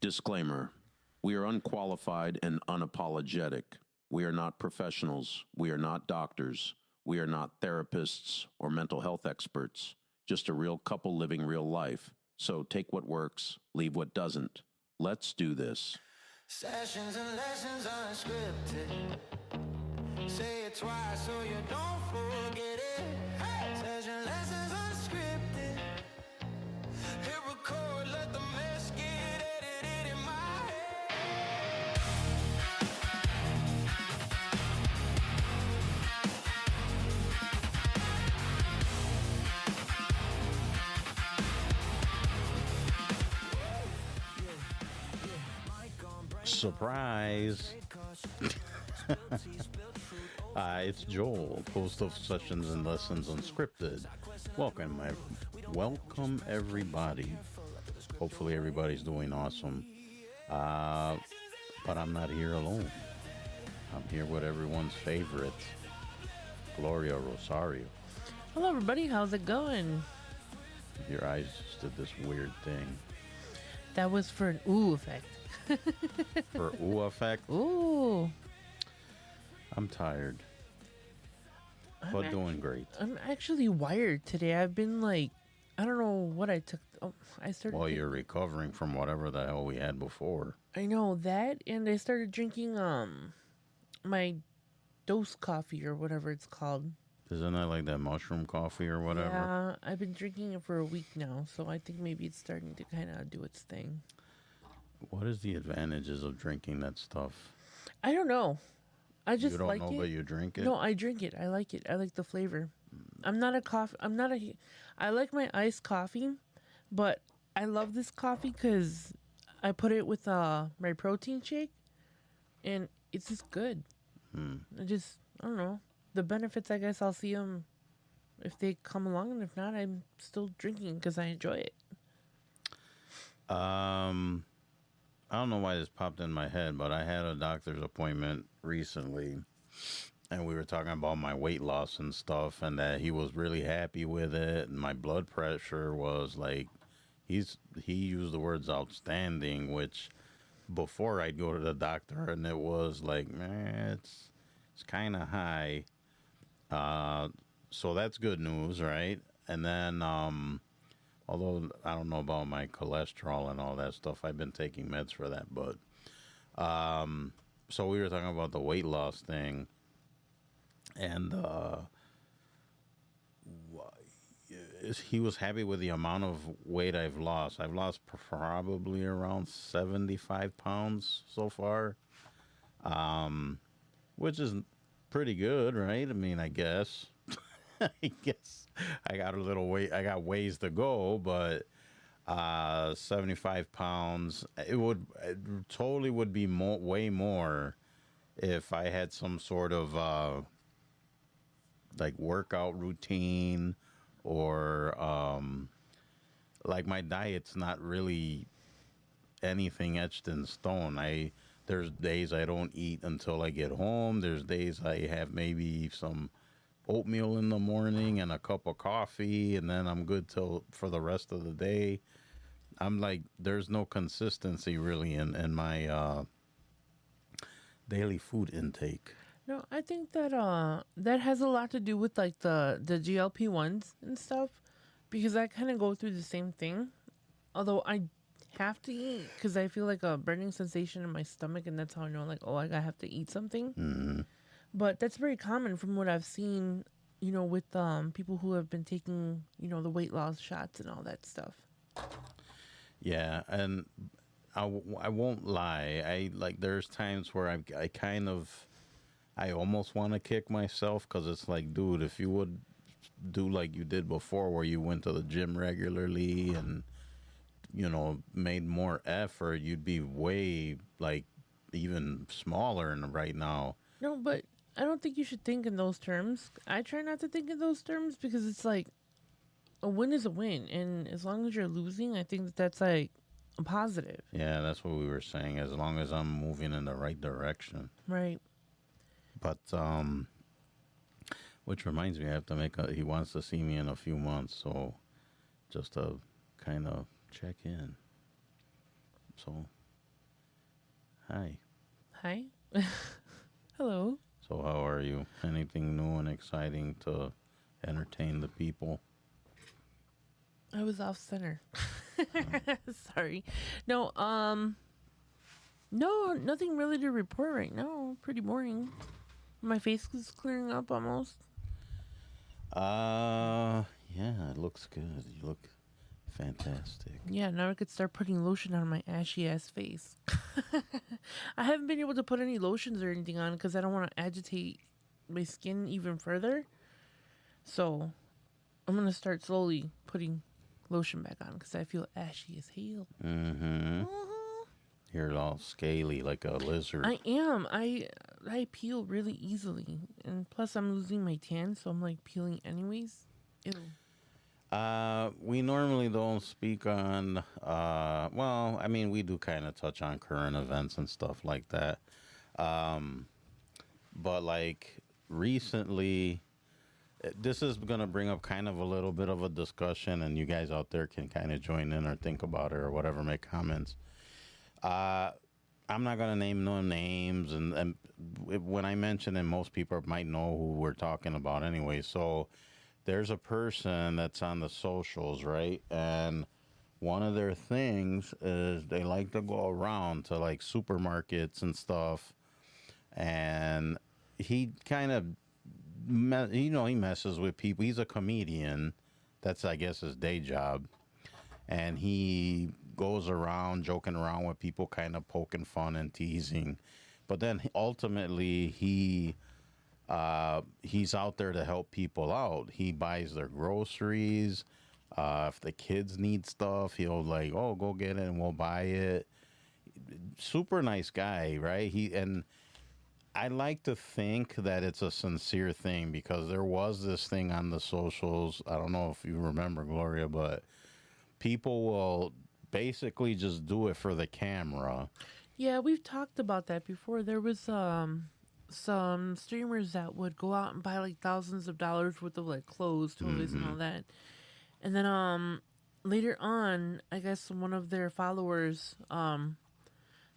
Disclaimer. We are unqualified and unapologetic. We are not professionals. We are not doctors. We are not therapists or mental health experts. Just a real couple living real life. So take what works, leave what doesn't. Let's do this. Sessions and lessons unscripted. Say it twice so you don't forget it. Hey! Session lessons unscripted. Hit record, let the mess get edited in my head. Surprise! Hi, it's Joel, host of Sessions and Lessons Unscripted. Welcome everybody. Hopefully everybody's doing awesome. But I'm not here alone. I'm here with everyone's favorite, Gloria Rosario. Hello, everybody. How's it going? Your eyes just did this weird thing. That was for an ooh effect. For ooh effect? Ooh. I'm tired. But doing great. I'm actually wired today. I've been like, I don't know what I took. I started. Well, you're recovering from whatever the hell we had before. I know that, and I started drinking my dose coffee or whatever it's called. Isn't that like that mushroom coffee or whatever? Yeah, I've been drinking it for a week now, so I think maybe it's starting to kind of do its thing. What is the advantages of drinking that stuff? I don't know. I just you don't like know, it. But you drink it? No, I drink it. I like it. I like the flavor. I'm not a coffee. I like my iced coffee, but I love this coffee because I put it with my protein shake, and it's just good. I don't know. The benefits, I guess I'll see them if they come along, and if not, I'm still drinking because I enjoy it. I don't know why this popped in my head, but I had a doctor's appointment recently, and we were talking about my weight loss and stuff, and that he was really happy with it, and my blood pressure was like, he used the words outstanding, which before I'd go to the doctor, and it was like, man, it's kind of high. So that's good news, right? And then, although I don't know about my cholesterol and all that stuff, I've been taking meds for that. But so we were talking about the weight loss thing, and he was happy with the amount of weight I've lost. I've lost probably around 75 pounds so far, which is pretty good, right? I mean, I guess. I guess I got a little way. I got ways to go, but 75 pounds. It totally would be way more if I had some sort of like workout routine, or like my diet's not really anything etched in stone. There's days I don't eat until I get home. There's days I have maybe some oatmeal in the morning and a cup of coffee, and then I'm good for the rest of the day. I'm like, there's no consistency really in my daily food intake. No, I think that that has a lot to do with like the GLP-1s and stuff, because I kind of go through the same thing. Although I have to eat because I feel like a burning sensation in my stomach, and that's how I know like, oh, I have to eat something. Mm-hmm. But that's very common from what I've seen, with people who have been taking, the weight loss shots and all that stuff. Yeah, and I won't lie. There's times where I almost want to kick myself, because it's like, dude, if you would do like you did before, where you went to the gym regularly and, made more effort, you'd be way, like, even smaller right now. No, but I don't think you should think in those terms. I try not to think in those terms, because it's like a win is a win. And as long as you're losing, I think that's like a positive. Yeah, that's what we were saying. As long as I'm moving in the right direction. Right. But, which reminds me, he wants to see me in a few months. So just to kind of check in. So Hi. Hi. Hello. So how are you? Anything new and exciting to entertain the people? I was off center. Sorry. No, no, nothing really to report right now. Pretty boring. My face is clearing up almost. Yeah, it looks good. You look fantastic. Yeah, now I could start putting lotion on my ashy ass face. I haven't been able to put any lotions or anything on because I don't want to agitate my skin even further. So I'm gonna start slowly putting lotion back on because I feel ashy as hell. Mm-hmm. You're all scaly like a lizard. I am. I peel really easily, and plus I'm losing my tan, so I'm like peeling anyways. Ew. We normally don't speak on, well, I mean, we do kind of touch on current events and stuff like that. But like recently, this is going to bring up kind of a little bit of a discussion, and you guys out there can kind of join in or think about it or whatever, make comments. I'm not going to name no names, and when I mention it, most people might know who we're talking about anyway. So there's a person that's on the socials, right? And one of their things is they like to go around to like supermarkets and stuff, and he kind of, he messes with people. He's a comedian. That's, I guess, his day job. And he goes around joking around with people, kind of poking fun and teasing. But then ultimately, he's out there to help people out. He buys their groceries. If the kids need stuff, he'll like, oh, go get it and we'll buy it. Super nice guy, right? And I like to think that it's a sincere thing because there was this thing on the socials. I don't know if you remember, Gloria, but people will basically just do it for the camera. Yeah, we've talked about that before. There was some streamers that would go out and buy like thousands of dollars worth of like clothes, toys, and all that. And then later on, I guess one of their followers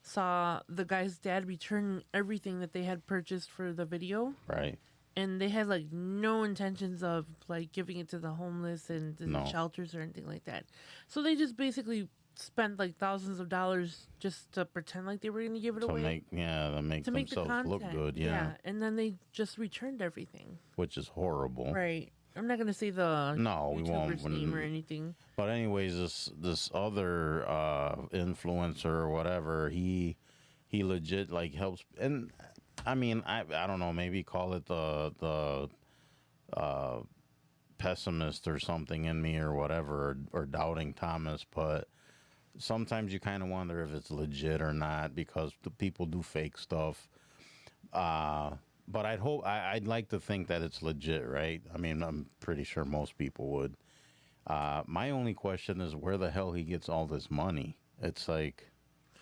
saw the guy's dad return everything that they had purchased for the video. Right. And they had like no intentions of like giving it to the homeless and the shelters or anything like that. So they just basically spent like thousands of dollars just to pretend like they were going to give it away. To make themselves look good. Yeah. And then they just returned everything. Which is horrible. Right. I'm not going to say the we YouTuber's won't name or anything. But anyways, this other influencer or whatever, he legit like helps. And I mean, I don't know, maybe call it the pessimist or something in me or whatever, or doubting Thomas, but sometimes you kind of wonder if it's legit or not because the people do fake stuff. But I'd like to think that it's legit, right? I mean, I'm pretty sure most people would. My only question is where the hell he gets all this money. It's like,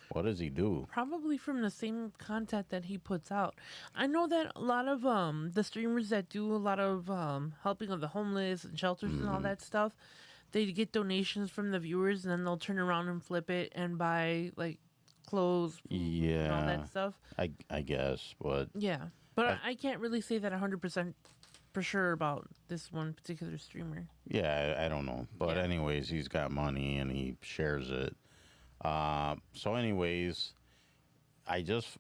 what does he do? Probably from the same content that he puts out. I know that a lot of the streamers that do a lot of helping of the homeless and shelters and all that stuff, they get donations from the viewers and then they'll turn around and flip it and buy like clothes, food, and all that stuff. I guess, but yeah, but I can't really say that 100% for sure about this one particular streamer. Yeah, I don't know. But anyways, he's got money and he shares it. So anyways, I guess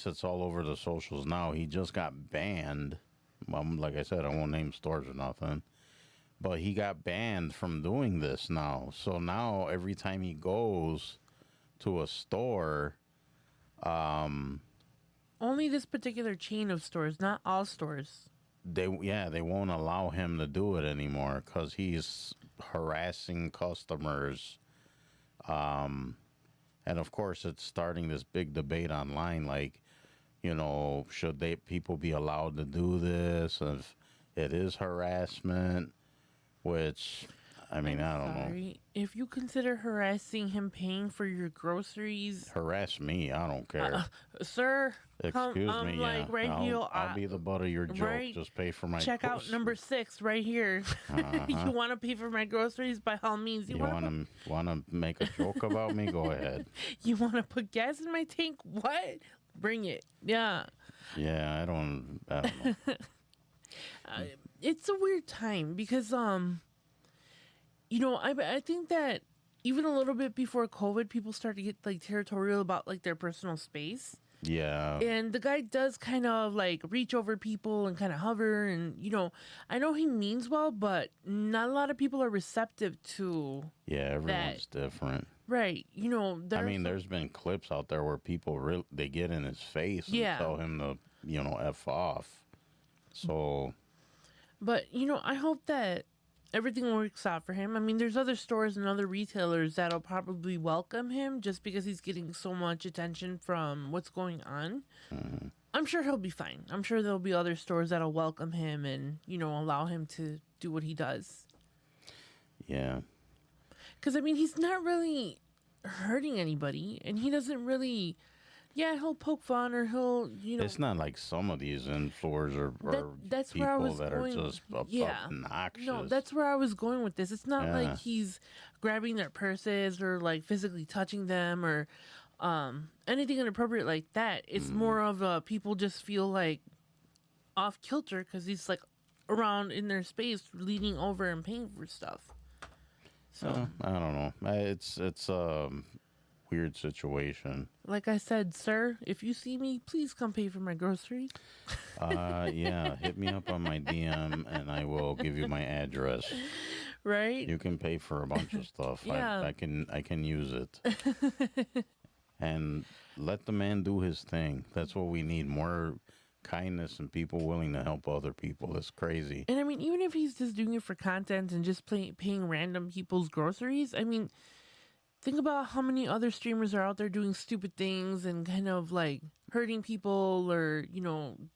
it's all over the socials now. He just got banned. Like I said, I won't name stores or nothing. But he got banned from doing this now. So now every time he goes to a store, only this particular chain of stores, not all stores. They won't allow him to do it anymore because he's harassing customers. And of course, it's starting this big debate online, like, should people be allowed to do this if it is harassment? Which I mean, I don't know. Sorry. If you consider harassing him paying for your groceries, Harass me. I don't care. sir, Excuse I'm me. like Yeah. right here. I'll be the butt of your joke. right. Just pay for my Check out number 6 right here. You want to pay for my groceries? By all means. You want to make a joke about me? Go ahead. You want to put gas in my tank? What? Bring it. Yeah. Yeah, I don't know. It's a weird time because I think that even a little bit before COVID, people started to get like territorial about like their personal space. Yeah. And the guy does kind of like reach over people and kind of hover, and I know he means well, but not a lot of people are receptive to Yeah, everyone's different. right. There's been clips out there where people they get in his face and tell him to, F off. So, but I hope that everything works out for him. I mean, there's other stores and other retailers that'll probably welcome him just because he's getting so much attention from what's going on. mhm. I'm sure he'll be fine. I'm sure there'll be other stores that'll welcome him and, allow him to do what he does. Yeah. Because, I mean, he's not really hurting anybody, and he doesn't really... Yeah, he'll poke fun or he'll, It's not like some of these influencers or that's people where I was that going. are just Yeah. obnoxious. No, that's where I was going with this. It's not Yeah. like he's grabbing their purses or like physically touching them or anything inappropriate like that. It's more of people just feel like off kilter because he's like around in their space, leaning over and paying for stuff. So I don't know. It's weird situation. like I said, sir, if you see me, please come pay for my groceries. Yeah, hit me up on my DM and I will give you my address. Right? You can pay for a bunch of stuff. Yeah. I can use it. And let the man do his thing. That's what we need. More kindness and people willing to help other people. It's crazy. And I mean, even if he's just doing it for content and just paying random people's groceries, I mean, think about how many other streamers are out there doing stupid things and kind of like hurting people or,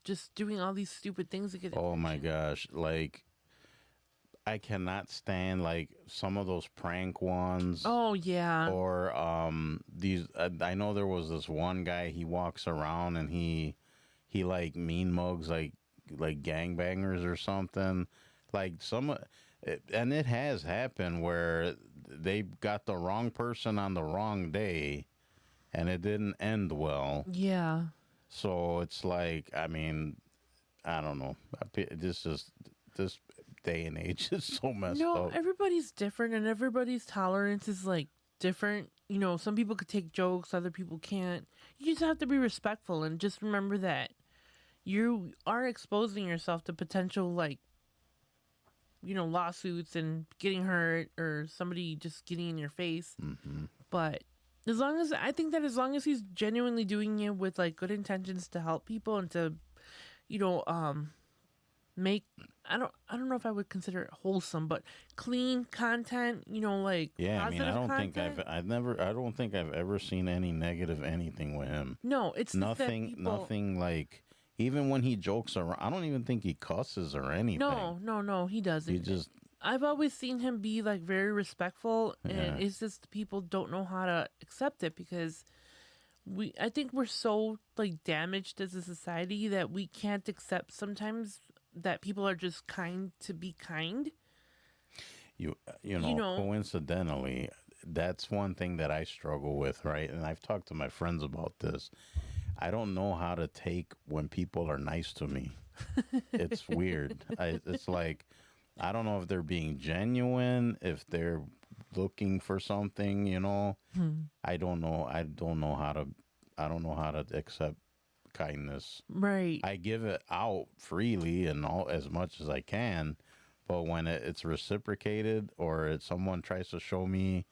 just doing all these stupid things to get Oh attention. my gosh. Like, I cannot stand like some of those prank ones. Oh, yeah. Or these I know there was this one guy, he walks around and he like mean mugs like gangbangers or something. Like and it has happened where they got the wrong person on the wrong day and it didn't end well. Yeah. So it's like, I mean, I don't know. This day and age is so messed No, up. everybody's different and everybody's tolerance is like different. Some people could take jokes, other people can't. You just have to be respectful and just remember that you are exposing yourself to potential like lawsuits and getting hurt or somebody just getting in your face. Mm-hmm. But I think that as long as he's genuinely doing it with like good intentions to help people and to, make, I don't know if I would consider it wholesome, but clean content, like Yeah, I mean, positive I don't content. think I don't think I've ever seen any negative anything with him. No, it's just that Nothing, people- nothing like. Even when he jokes around, I don't even think he cusses or anything. No, he doesn't. He just, I've always seen him be like very respectful, and Yeah. it's just people don't know how to accept it because I think we're so like damaged as a society that we can't accept sometimes that people are just kind to be kind. you know, coincidentally, that's one thing that I struggle with, right? And I've talked to my friends about this. I don't know how to take when people are nice to me. It's weird. It's like, I don't know if they're being genuine, if they're looking for something, I don't know. I don't know how to accept kindness. Right. I give it out freely and all as much as I can, but when it's reciprocated or someone tries to show me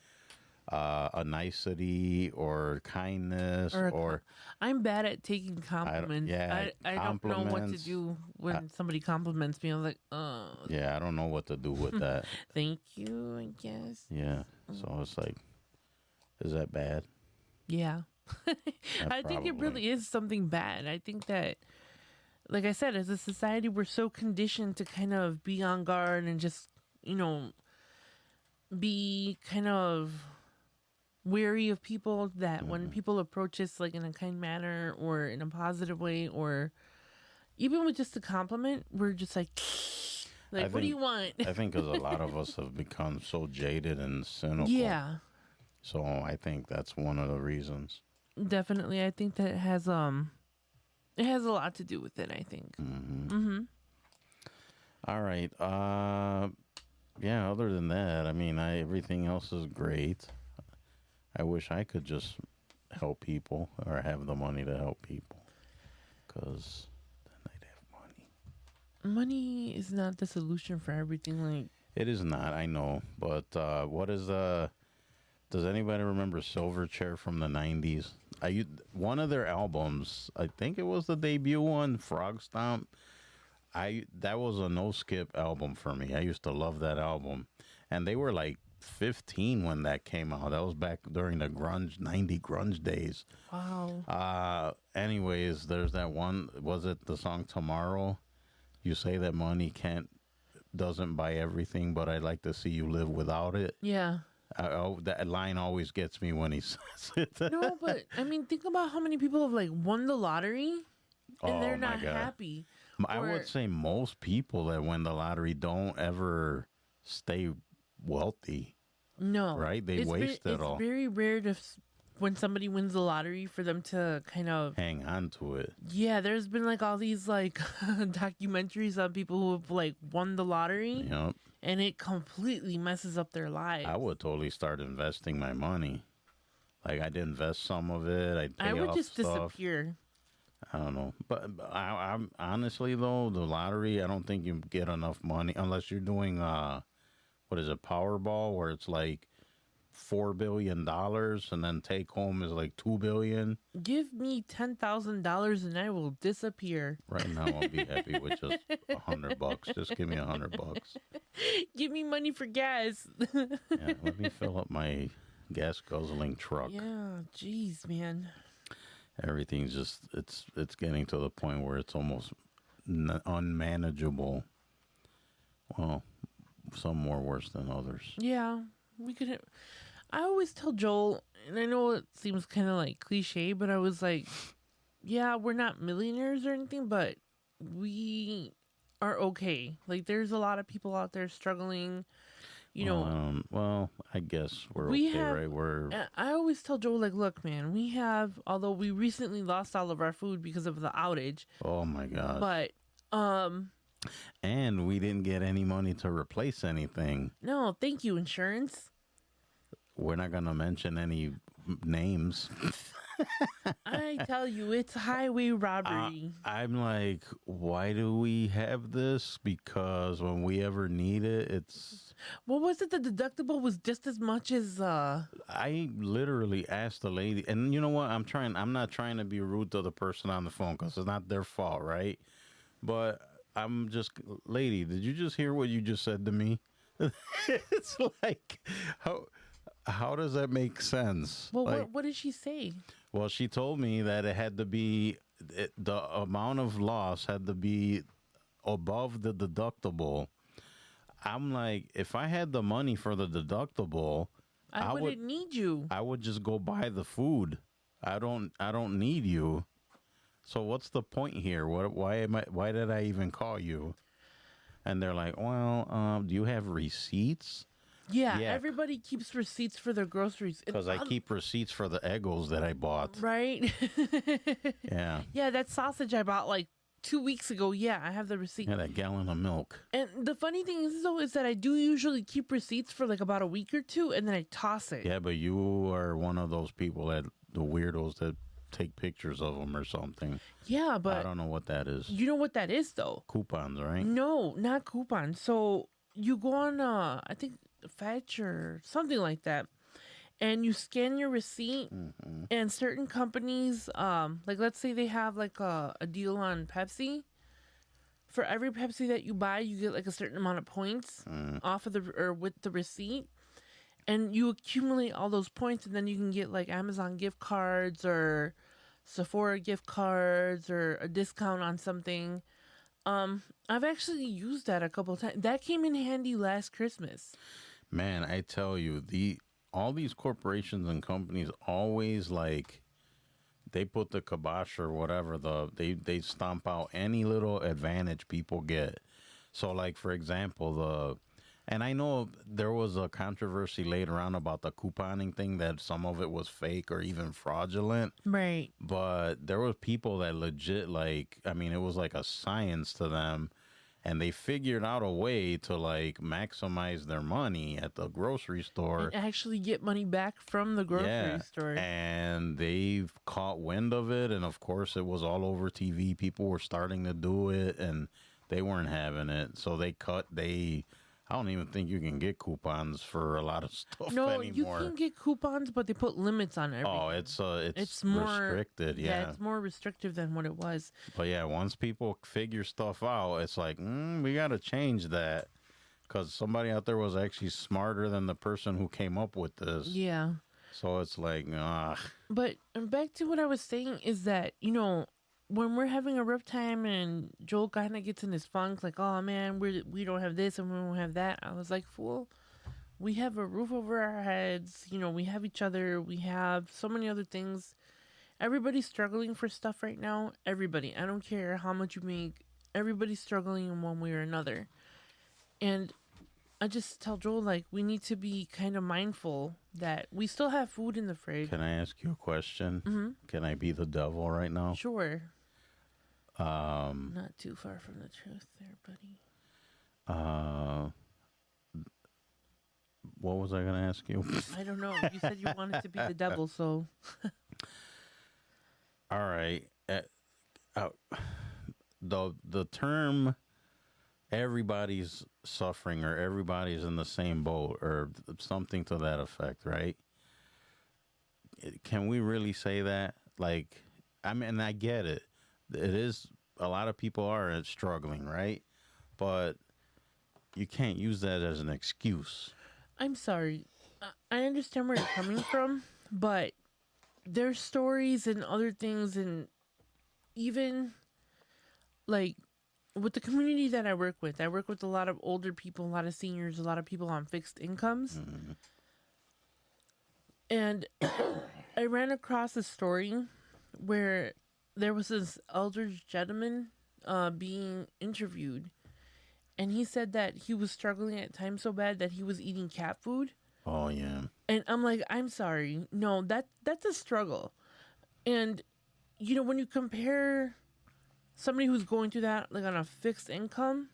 a nicety or kindness or I'm bad at taking compliments. yeah, I don't know what to compliments. do when somebody compliments me. I'm like, yeah, I don't know what to do with that. thank you, I guess. Yeah, so it's like, is that bad? Yeah. I think it probably. really is something bad. I think that, like I said, as a society, we're so conditioned to kind of be on guard and just, be kind of wary of people, that when people approach us like in a kind manner or in a positive way, or even with just a compliment, we're just like, what do you want? I think because a lot of us have become so jaded and cynical. Yeah, So I think that's one of the reasons. definitely. I think that it has a lot to do with it, I think. All right. Yeah, other than that, I mean, everything else is great. I wish I could just help people or have the money to help people, because then I'd have money. Money is not the solution for everything. Like, It is not, I know. But what is does anybody remember Silverchair from the 90s? One of their albums, I think it was the debut one, Frog Stomp. That was a no skip album for me. I used to love that album. And they were like 15 when that came out. That was back during the 90 grunge days. wow. Anyways, there's that one, was it the song Tomorrow? You say that money doesn't buy everything, but I'd like to see you live without it. Yeah. That line always gets me when he says it. No, but I mean, think about how many people have like won the lottery and Oh, they're my not God. happy. I Or- would say most people that win the lottery don't ever stay wealthy, No. right? They waste it all. It's very rare when somebody wins the lottery for them to kind of. Hang on to it. Yeah, there's been like all these like documentaries on people who have like won the lottery, Yep. and it completely messes up their lives. I would totally start investing my money. Like, I'd invest some of it. I'd pay I would off just stuff. disappear. I don't know. But I'm honestly, though, the lottery, I don't think you get enough money unless you're doing, what is it, Powerball, where it's like $4 billion and then take home is like $2 billion. Give me $10,000 and I will disappear. Right now, I'll be happy with just $100. Just give me $100. Give me money for gas. Yeah, let me fill up my gas guzzling truck. Yeah, jeez, man. Everything's just it's getting to the point where it's almost unmanageable. Well, some more worse than others. Yeah, we could. I always tell Joel, and I know it seems kind of like cliche, but I was like, yeah, we're not millionaires or anything, but we are okay. Like, there's a lot of people out there struggling. You know, well, I guess we're we okay, have- right? We're I always tell Joel, like, look, man, we have, although we recently lost all of our food because of the outage, oh my gosh. but And we didn't get any money to replace anything. no, thank you, insurance. We're not gonna mention any names. I tell you, it's highway robbery. I'm like, why do we have this? Because when we ever need it, it's. What was it? The deductible was just as much as I literally asked the lady, and you know what? I'm not trying to be rude to the person on the phone because it's not their fault, right? But I'm just, lady, did you just hear what you just said to me? It's like, how does that make sense? well, Like, what did she say? well, she told me that it had to be, the amount of loss had to be above the deductible. I'm like, if I had the money for the deductible, I wouldn't need you. I would just go buy the food. I don't need you. So what's the point here? Why did I even call you? And they're like, well, do you have receipts? Yeah, Yeah. everybody keeps receipts for their groceries. And Because I keep receipts for the Eggos that I bought. right. Yeah. Yeah, that sausage I bought like 2 weeks ago. Yeah, I have the receipt. Yeah, that gallon of milk. And the funny thing is, though, is that I do usually keep receipts for like about a week or two, and then I toss it. Yeah, but you are one of those people the weirdos that take pictures of them or something. Yeah, I but don't know what that is. you know what that is, though? Coupons, right? No, not coupons. So you go on, I think, Fetch or something like that, and you scan your receipt. And certain companies, like let's say they have like a deal on Pepsi. For every Pepsi that you buy, you get like a certain amount of points off of with the receipt, and you accumulate all those points, and then you can get like Amazon gift cards or Sephora gift cards or a discount on something. I've actually used that a couple of times. That came in handy last Christmas. Man, I tell you, all these corporations and companies always like they put the kibosh or whatever they stomp out any little advantage people get. So like for example, and I know there was a controversy later on about the couponing thing that some of it was fake or even fraudulent, Right. but there was people that legit like I mean it was like a science to them and they figured out a way to like maximize their money at the grocery store. And actually get money back from the grocery store. And they've caught wind of it, and of course it was all over TV. People were starting to do it, and they weren't having it, so I don't even think you can get coupons for a lot of stuff No, anymore. you can get coupons, but they put limits on everything. Oh, it's more restricted, yeah. It's more restrictive than what it was. But yeah, once people figure stuff out, it's like, we got to change that because somebody out there was actually smarter than the person who came up with this. Yeah. So it's like, But back to what I was saying is that, when we're having a rough time and Joel kind of gets in his funk, like, oh man, we don't have this and we don't have that. I was like, fool, we have a roof over our heads. We have each other. We have so many other things. Everybody's struggling for stuff right now. Everybody. I don't care how much you make. Everybody's struggling in one way or another. And I just tell Joel, like, we need to be kind of mindful that we still have food in the fridge. can I ask you a question? Mm-hmm. Can I be the devil right now? Sure. Not too far from the truth there, buddy. What was I going to ask you? I don't know. You said you wanted to be the devil, so. All right. The term everybody's suffering or everybody's in the same boat or something to that effect, right? Can we really say that? Like, I mean, I get it. It is, a lot of people are struggling, right? But you can't use that as an excuse. I'm sorry. I understand where you're coming from, but there's stories and other things, and even like with the community that I work with a lot of older people, a lot of seniors, a lot of people on fixed incomes. Mm-hmm. And I ran across a story where there was this elder gentleman being interviewed, and he said that he was struggling at times so bad that he was eating cat food. Oh, yeah. And I'm like, I'm sorry. No, that's a struggle. And, when you compare somebody who's going through that, like on a fixed income,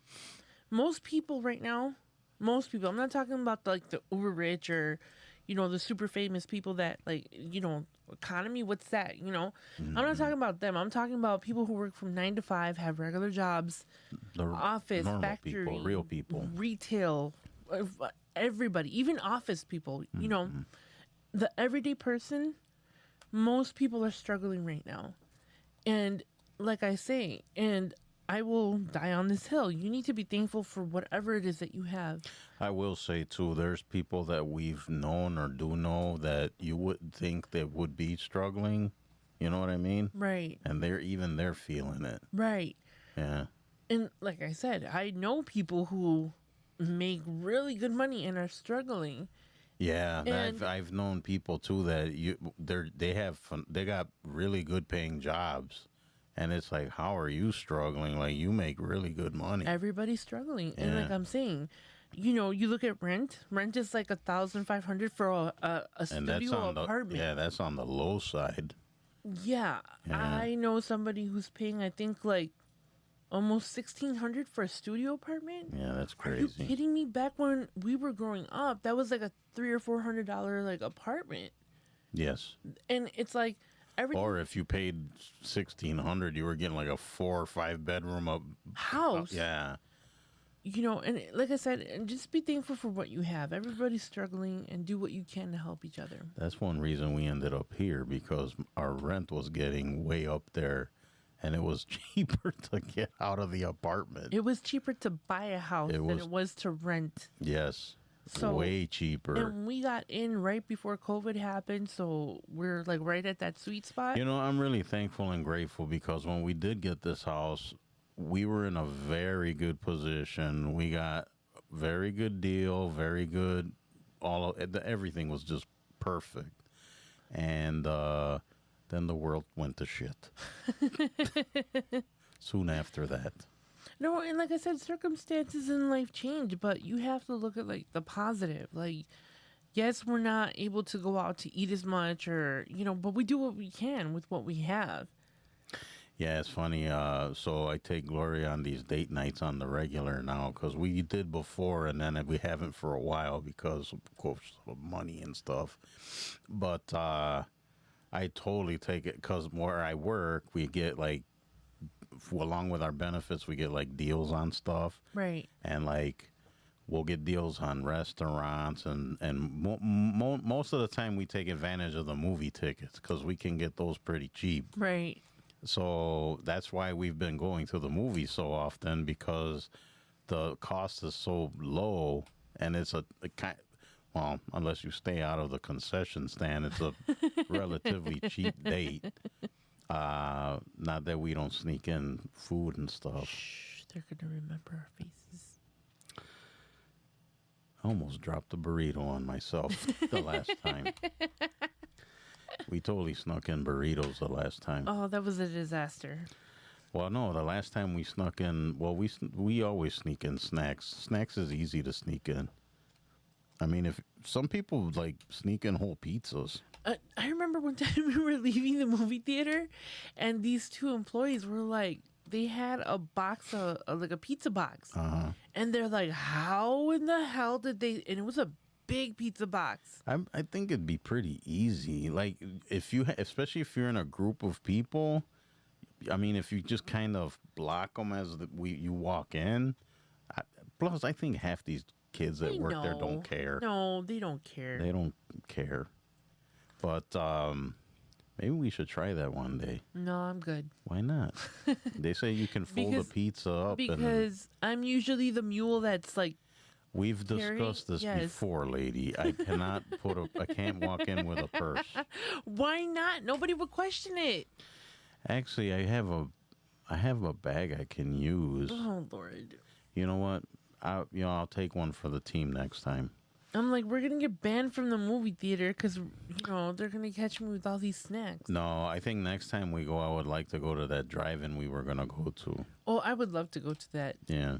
most people right now, I'm not talking about the uber rich or, the super famous people that economy, what's that, I'm not talking about them. I'm talking about people who work from 9 to 5, have regular jobs, office, factory, people, real people, retail, everybody, even office people, the everyday person, most people are struggling right now. And like I say, and I will die on this hill, you need to be thankful for whatever it is that you have. I will say, too, there's people that we've known or do know that you wouldn't think that would be struggling. You know what I mean? Right. And they're feeling it. Right. Yeah. And like I said, I know people who make really good money and are struggling. Yeah, and I've known people too that they got really good paying jobs, and it's like, how are you struggling? Like, you make really good money. Everybody's struggling, yeah. And like I'm saying, you look at rent. Rent is like $1,500 for a studio apartment. That's on the low side. Yeah, I know somebody who's paying, I think, like almost $1,600 for a studio apartment. Yeah, that's crazy. Are you kidding me? Back when we were growing up, that was like a $300 or $400 like apartment. Yes. And it's like everything. Or if you paid $1,600, you were getting like a 4 or 5 bedroom house. Yeah. And like I said, and just be thankful for what you have. Everybody's struggling, and do what you can to help each other. That's one reason we ended up here, because our rent was getting way up there. And it was cheaper to get out of the apartment. It was cheaper to buy a house than it was to rent. Yes. So, way cheaper. And we got in right before COVID happened, so we're like right at that sweet spot. I'm really thankful and grateful, because when we did get this house, we were in a very good position. We got very good deal, very good, everything was just perfect. And then the world went to shit soon after that. No, and like I said, circumstances in life change, but you have to look at like the positive. Like, yes, we're not able to go out to eat as much, or but we do what we can with what we have. Yeah, it's funny. So I take Gloria on these date nights on the regular now because we did before, and then we haven't for a while because, of course, of money and stuff. But I totally take it because where I work, we get like, along with our benefits, we get like deals on stuff. Right. And like, we'll get deals on restaurants, and most of the time we take advantage of the movie tickets because we can get those pretty cheap. Right. So that's why we've been going to the movies so often, because the cost is so low, and it's a kind. Well, unless you stay out of the concession stand, it's a relatively cheap date. Not that we don't sneak in food and stuff. Shh, they're gonna remember our faces. I almost dropped a burrito on myself the last time. We totally snuck in burritos the last time. Oh, that was a disaster. Well, no, the last time we snuck in, well, we always sneak in snacks. Snacks is easy to sneak in. I mean, if some people like sneak in whole pizzas. I remember one time we were leaving the movie theater, and these two employees were like, they had a box of like a pizza box, and they're like, "How in the hell did they?" And it was a big pizza box. I think it'd be pretty easy. Like if you, especially if you're in a group of people. I mean, if you just kind of block them as you walk in. Plus, I think half these kids that work there don't care. No, they don't care. They don't care. But maybe we should try that one day. No, I'm good. Why not? They say you can fold a pizza up. Because I'm usually the mule that's like. We've discussed this before, lady. I cannot I can't walk in with a purse. Why not? Nobody would question it. Actually, I have a bag I can use. Oh Lord. You know what? I'll take one for the team next time. I'm like, we're gonna get banned from the movie theater because they're gonna catch me with all these snacks. No, I think next time we go, I would like to go to that drive-in we were gonna go to. Oh, I would love to go to that. Yeah.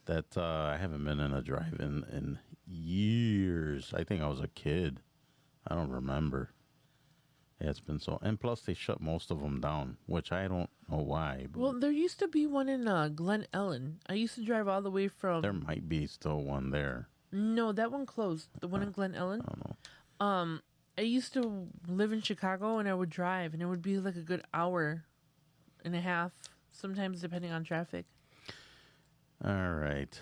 That I haven't been in a drive-in in years. I think I was a kid. I don't remember. Yeah, it's been so. And plus, they shut most of them down, which I don't know why. But well, there used to be one in Glen Ellen. I used to drive all the way from. There might be still one there. No, that one closed. The one in Glen Ellen. I don't know. I used to live in Chicago, and I would drive, and it would be like a good hour and a half, sometimes depending on traffic. All right.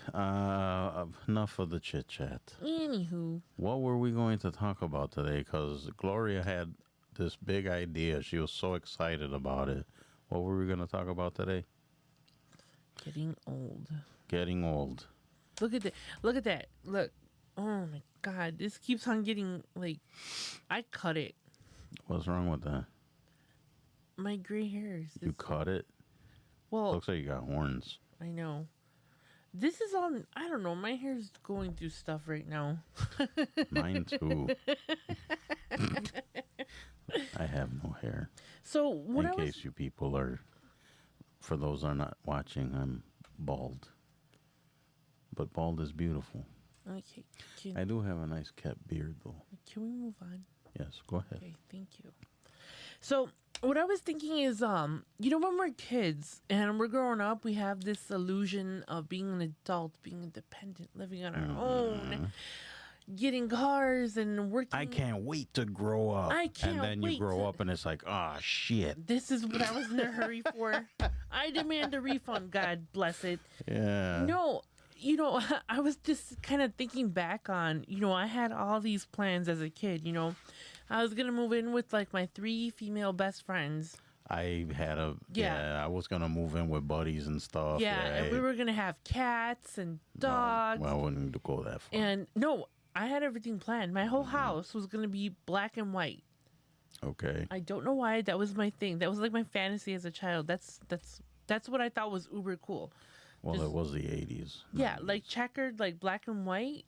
Enough of the chit chat. Anywho, what were we going to talk about today? Because Gloria had this big idea. She was so excited about it. What were we going to talk about today? getting old. Getting old. Look at that. Look at that. Look. Oh my God. This keeps on getting like. I cut it. What's wrong with that? My gray hairs. You cut it? Well, looks like you got horns. I know. This is on. I don't know. My hair's going through stuff right now. Mine too. I have no hair. So what? In case you people are, for those that are not watching, I'm bald. But bald is beautiful. Okay. I do have a nice kept beard though. Can we move on? Yes, go ahead. Okay, thank you. So what I was thinking is, when we're kids and we're growing up, we have this illusion of being an adult, being independent, living on our own, getting cars and working. I can't wait to grow up. I can't wait. And then you grow up and it's like, oh, shit. This is what I was in a hurry for. I demand a refund, God bless it. Yeah. No, I was just kind of thinking back on, I had all these plans as a kid, I was going to move in with like my 3 female best friends. I had I was going to move in with buddies and stuff. Yeah, and we were going to have cats and dogs. Well, I wouldn't go that far. And no, I had everything planned. My whole house was going to be black and white. Okay. I don't know why. That was my thing. That was like my fantasy as a child. That's what I thought was uber cool. Well, it was the 80s. Yeah, like checkered, like black and white.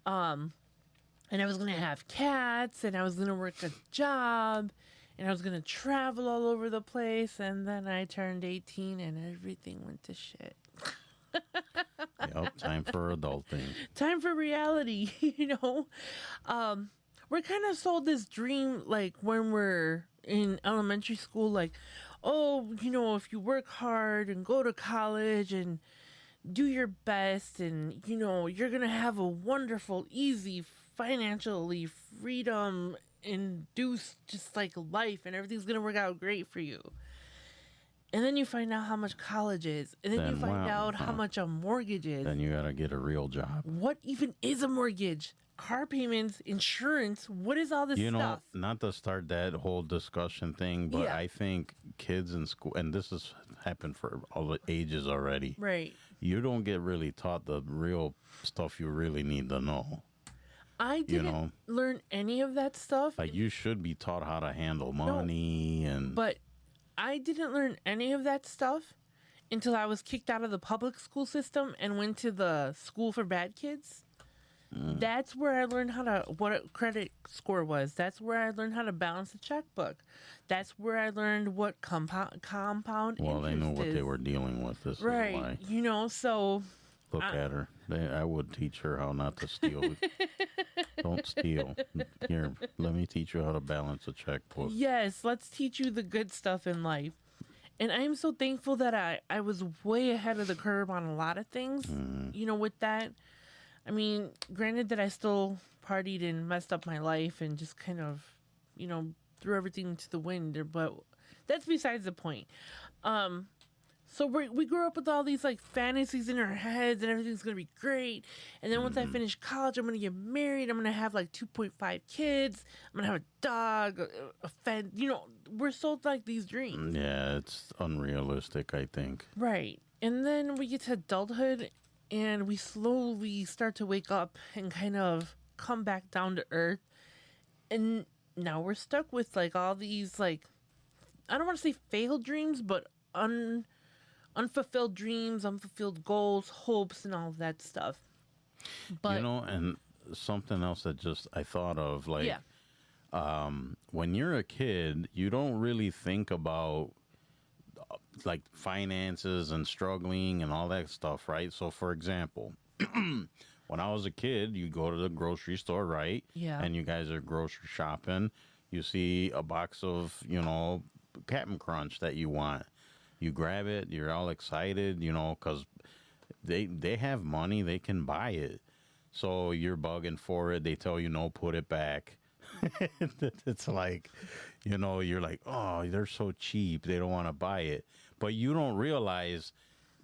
And I was going to have cats, and I was going to work a job, and I was going to travel all over the place. And then I turned 18, and everything went to shit. Yep, time for adulting. Time for reality, We're kind of sold this dream, like, when we're in elementary school, like, oh, if you work hard and go to college and do your best and, you're going to have a wonderful, easy, financially freedom induced just like life and everything's going to work out great for you. And then you find out how much college is. And then you find out how much a mortgage is. Then you got to get a real job. What even is a mortgage? Car payments, insurance, what is all this stuff? Not to start that whole discussion thing, but I think kids in school, and this has happened for all the ages already. Right. You don't get really taught the real stuff you really need to know. I didn't learn any of that stuff. Like, you should be taught how to handle money But I didn't learn any of that stuff until I was kicked out of the public school system and went to the school for bad kids. That's where I learned what a credit score was. That's where I learned how to balance a checkbook. That's where I learned what compound Well, they knew what is. they were dealing with. This Right. is why. So... Look at her. I would teach her how not to steal. Don't steal. Here, let me teach you how to balance a checkbook. Yes, let's teach you the good stuff in life. And I'm so thankful that I was way ahead of the curve on a lot of things, with that. I mean, granted that I still partied and messed up my life and just kind of, threw everything to the wind, but that's besides the point. So we grew up with all these like fantasies in our heads and everything's going to be great. And then once I finish college, I'm going to get married. I'm going to have like 2.5 kids. I'm going to have a dog, a fence. We're sold like these dreams. Yeah, it's unrealistic, I think. Right. And then we get to adulthood and we slowly start to wake up and kind of come back down to earth. And now we're stuck with like all these like, I don't want to say failed dreams, but unfulfilled dreams, unfulfilled goals, hopes, and all of that stuff. But and something else that just I thought of, like, when you're a kid, you don't really think about like finances and struggling and all that stuff, right? So, for example, when I was a kid, you go to the grocery store, right? Yeah. And you guys are grocery shopping. You see a box of, Captain Crunch that you want. You grab it, you're all excited, because they have money, they can buy it. So you're bugging for it. They tell you, no, put it back. It's like, you're like, oh, they're so cheap. They don't want to buy it. But you don't realize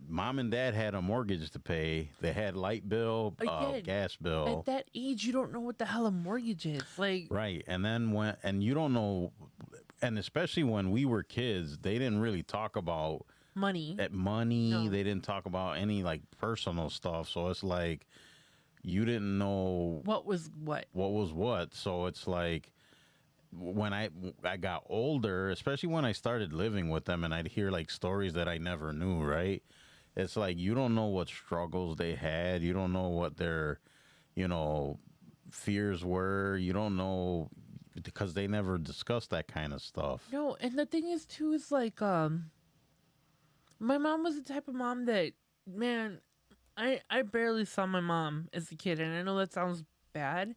mom and dad had a mortgage to pay. They had light bill, gas bill. At that age, you don't know what the hell a mortgage is. Like, right. And then you don't know. And especially when we were kids, they didn't really talk about money. No. They didn't talk about any like personal stuff. So it's like you didn't know what was what. What was what. So it's like when I got older, especially when I started living with them, and I'd hear like stories that I never knew. Right? It's like you don't know what struggles they had. You don't know what their, fears were. You don't know. Because they never discussed that kind of stuff. No, and the thing is, too, is like, my mom was the type of mom that, man, I barely saw my mom as a kid, and I know that sounds bad,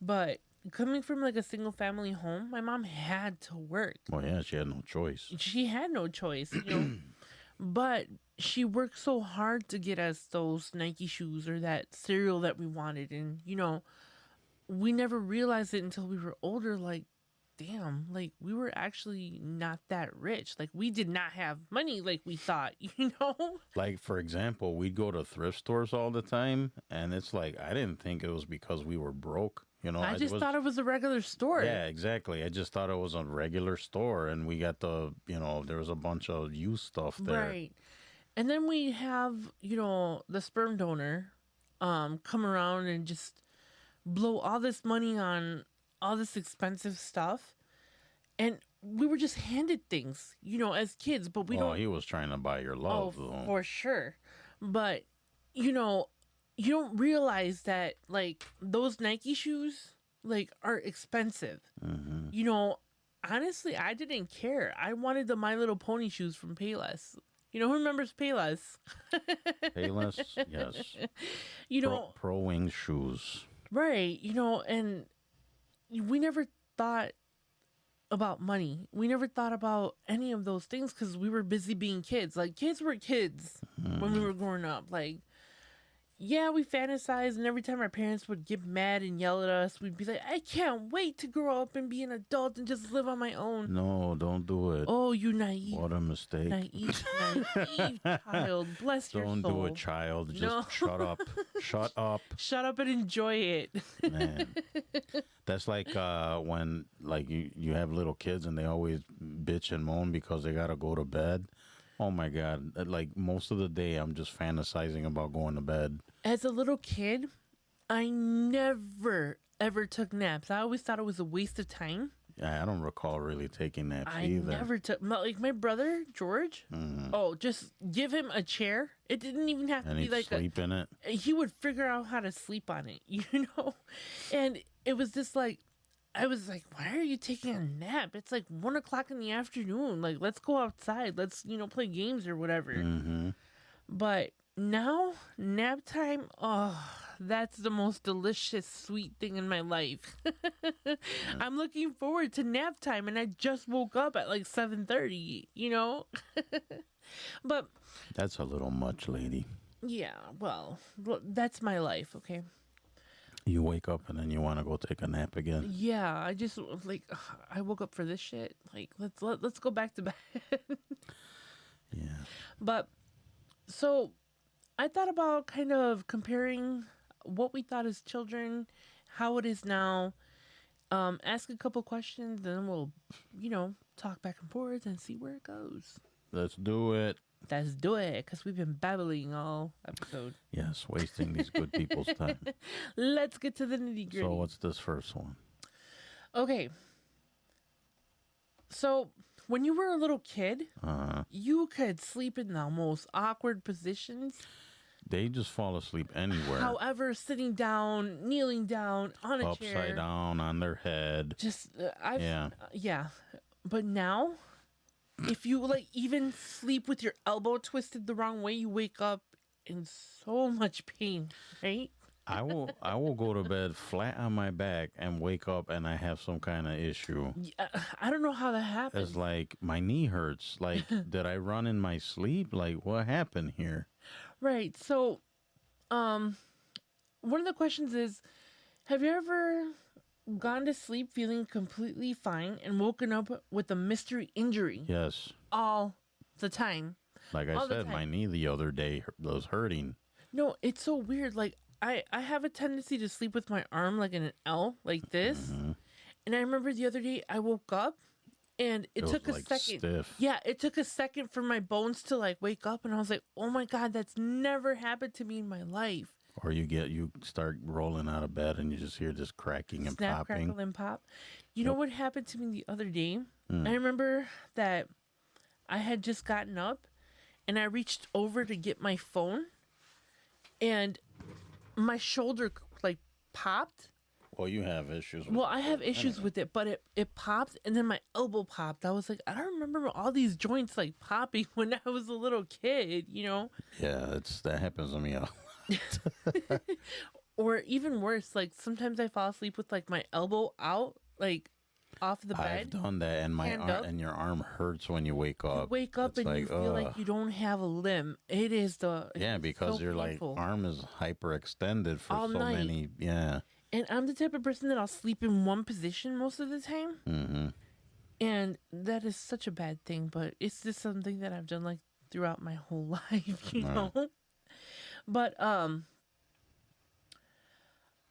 but coming from like a single family home, my mom had to work. Well, yeah, she had no choice. She had no choice, but she worked so hard to get us those Nike shoes or that cereal that we wanted, and we never realized it until we were older. Like, damn, like we were actually not that rich. Like, we did not have money like we thought, Like, for example, we'd go to thrift stores all the time, and it's like, I didn't think it was because we were broke. I just thought it was a regular store. Yeah, exactly. I just thought it was a regular store, and we got there was a bunch of used stuff there. Right. And then we have, the sperm donor come around and just blow all this money on all this expensive stuff, and we were just handed things, as kids, but we don't. He was trying to buy your love, though. For sure. But, you don't realize that like those Nike shoes like are expensive. Mm-hmm. You know, honestly, I didn't care. I wanted the My Little Pony shoes from Payless. You know who remembers Payless? Payless, yes. You know, Pro wing shoes. right? You know, and we never thought about money. We never thought about any of those things because we were busy being kids. Like kids were kids when we were growing up. Like, yeah, we fantasized, and every time our parents would get mad and yell at us, we'd be like, I can't wait to grow up and be an adult and just live on my own. No, don't do it. Oh, you naive. What a mistake. Naive child. Bless your soul. Don't do it, child. Just No. shut up. Shut up. Shut up and enjoy it. Man. That's like when like you have little kids and they always bitch and moan because they got to go to bed. Oh my God. Like most of the day I'm just fantasizing about going to bed. As a little kid, I never, ever took naps. I always thought it was a waste of time. I don't recall really taking naps I either. never took, like my brother, George. Oh, just give him a chair. It didn't even have to And be he'd like sleep in it. he would figure out how to sleep on it, you know? And it was just like, I was like, why are you taking a nap? It's like 1 o'clock in the afternoon. Like, let's go outside. Let's, play games or whatever. Mm-hmm. But now, nap time, oh, that's the most delicious, sweet thing in my life. I'm looking forward to nap time, and I just woke up at like 7:30, But That's a little much, lady. yeah, well, that's my life, okay? You wake up and then you want to go take a nap again. Yeah, I just like I woke up for this shit. Like let's go back to bed. Yeah. But so I thought about kind of comparing what we thought as children, how it is now. Ask a couple questions, then we'll, talk back and forth and see where it goes. Let's do it. Let's do it, because we've been babbling all episode. Yes, wasting these good people's time. Let's get to the nitty gritty. So what's this first one? Okay. So when you were a little kid, you could sleep in the most awkward positions. They just fall asleep anywhere. However, sitting down, kneeling down, on a chair. Upside down, on their head. Just, Yeah. But now, if you even sleep with your elbow twisted the wrong way, you wake up in so much pain, right? I will go to bed flat on my back and wake up and I have some kind of issue. I don't know how that happens. It's like my knee hurts. Like, did I run in my sleep? Like, what happened here? Right. So, one of the questions is, have you ever gone to sleep feeling completely fine and woken up with a mystery injury Yes. all the time? Like I All the said, my time. knee the other day was hurting. No, it's so weird. Like, I have a tendency to sleep with my arm like in an L, like this. Mm-hmm. And I remember the other day I woke up and it was, took a like, second. stiff. Yeah, it took a second for my bones to wake up, and I was like, "Oh my God, that's never happened to me in my life." Or you start rolling out of bed and you just hear this cracking and Snap, popping. crackle, and pop. You know what happened to me the other day? Mm. I remember that I had just gotten up, and I reached over to get my phone, and my shoulder popped. Well, you have issues. Well, I have issues with it, but it popped, and then my elbow popped. I was like, I don't remember all these joints popping when I was a little kid, Yeah, that happens to me. Or even worse, sometimes I fall asleep with my elbow out, off the I've bed. done that, and my Hand arm up. and your arm hurts when you wake up. You wake up It's and you feel like you don't have a limb. It is yeah, because so your painful. arm is hyperextended for All so night. many. Yeah. And I'm the type of person that I'll sleep in one position most of the time. Mm-hmm. And that is such a bad thing, but it's just something that I've done throughout my whole life, you Right. know? But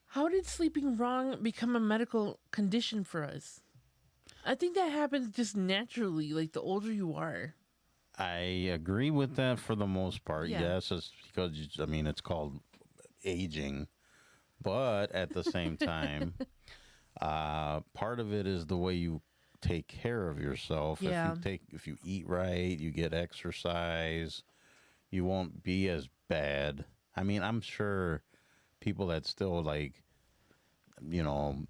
how did sleeping wrong become a medical condition for us? I think that happens just naturally, the older you are. I agree with that for the most part. Yeah. Yes, it's because it's called aging, but at the same time, part of it is the way you take care of yourself. Yeah. If you eat right, you get exercise, you won't be as bad. I'm sure people that still like, you know,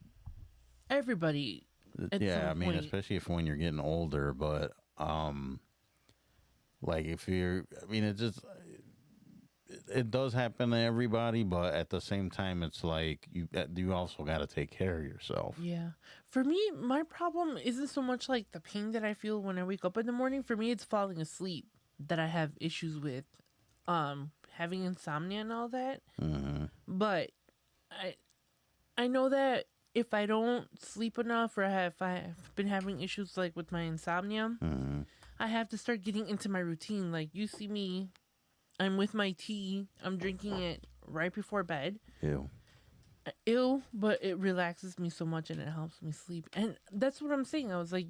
Everybody. At yeah, I some mean, point. especially if when you're getting older, but like if you're, I mean, it does happen to everybody, but at the same time, it's like you also got to take care of yourself. Yeah. For me, my problem isn't so much like the pain that I feel when I wake up in the morning. For me, it's falling asleep that I have issues with. Having insomnia and all that. Hmm. But I I know that if I don't sleep enough or if I've been having issues like with my insomnia, Hmm. I have to start getting into my routine. Like you see me, I'm with my tea, I'm drinking it right before bed. Ew. Ill, but it relaxes me so much and it helps me sleep. And that's what I'm saying. I was like,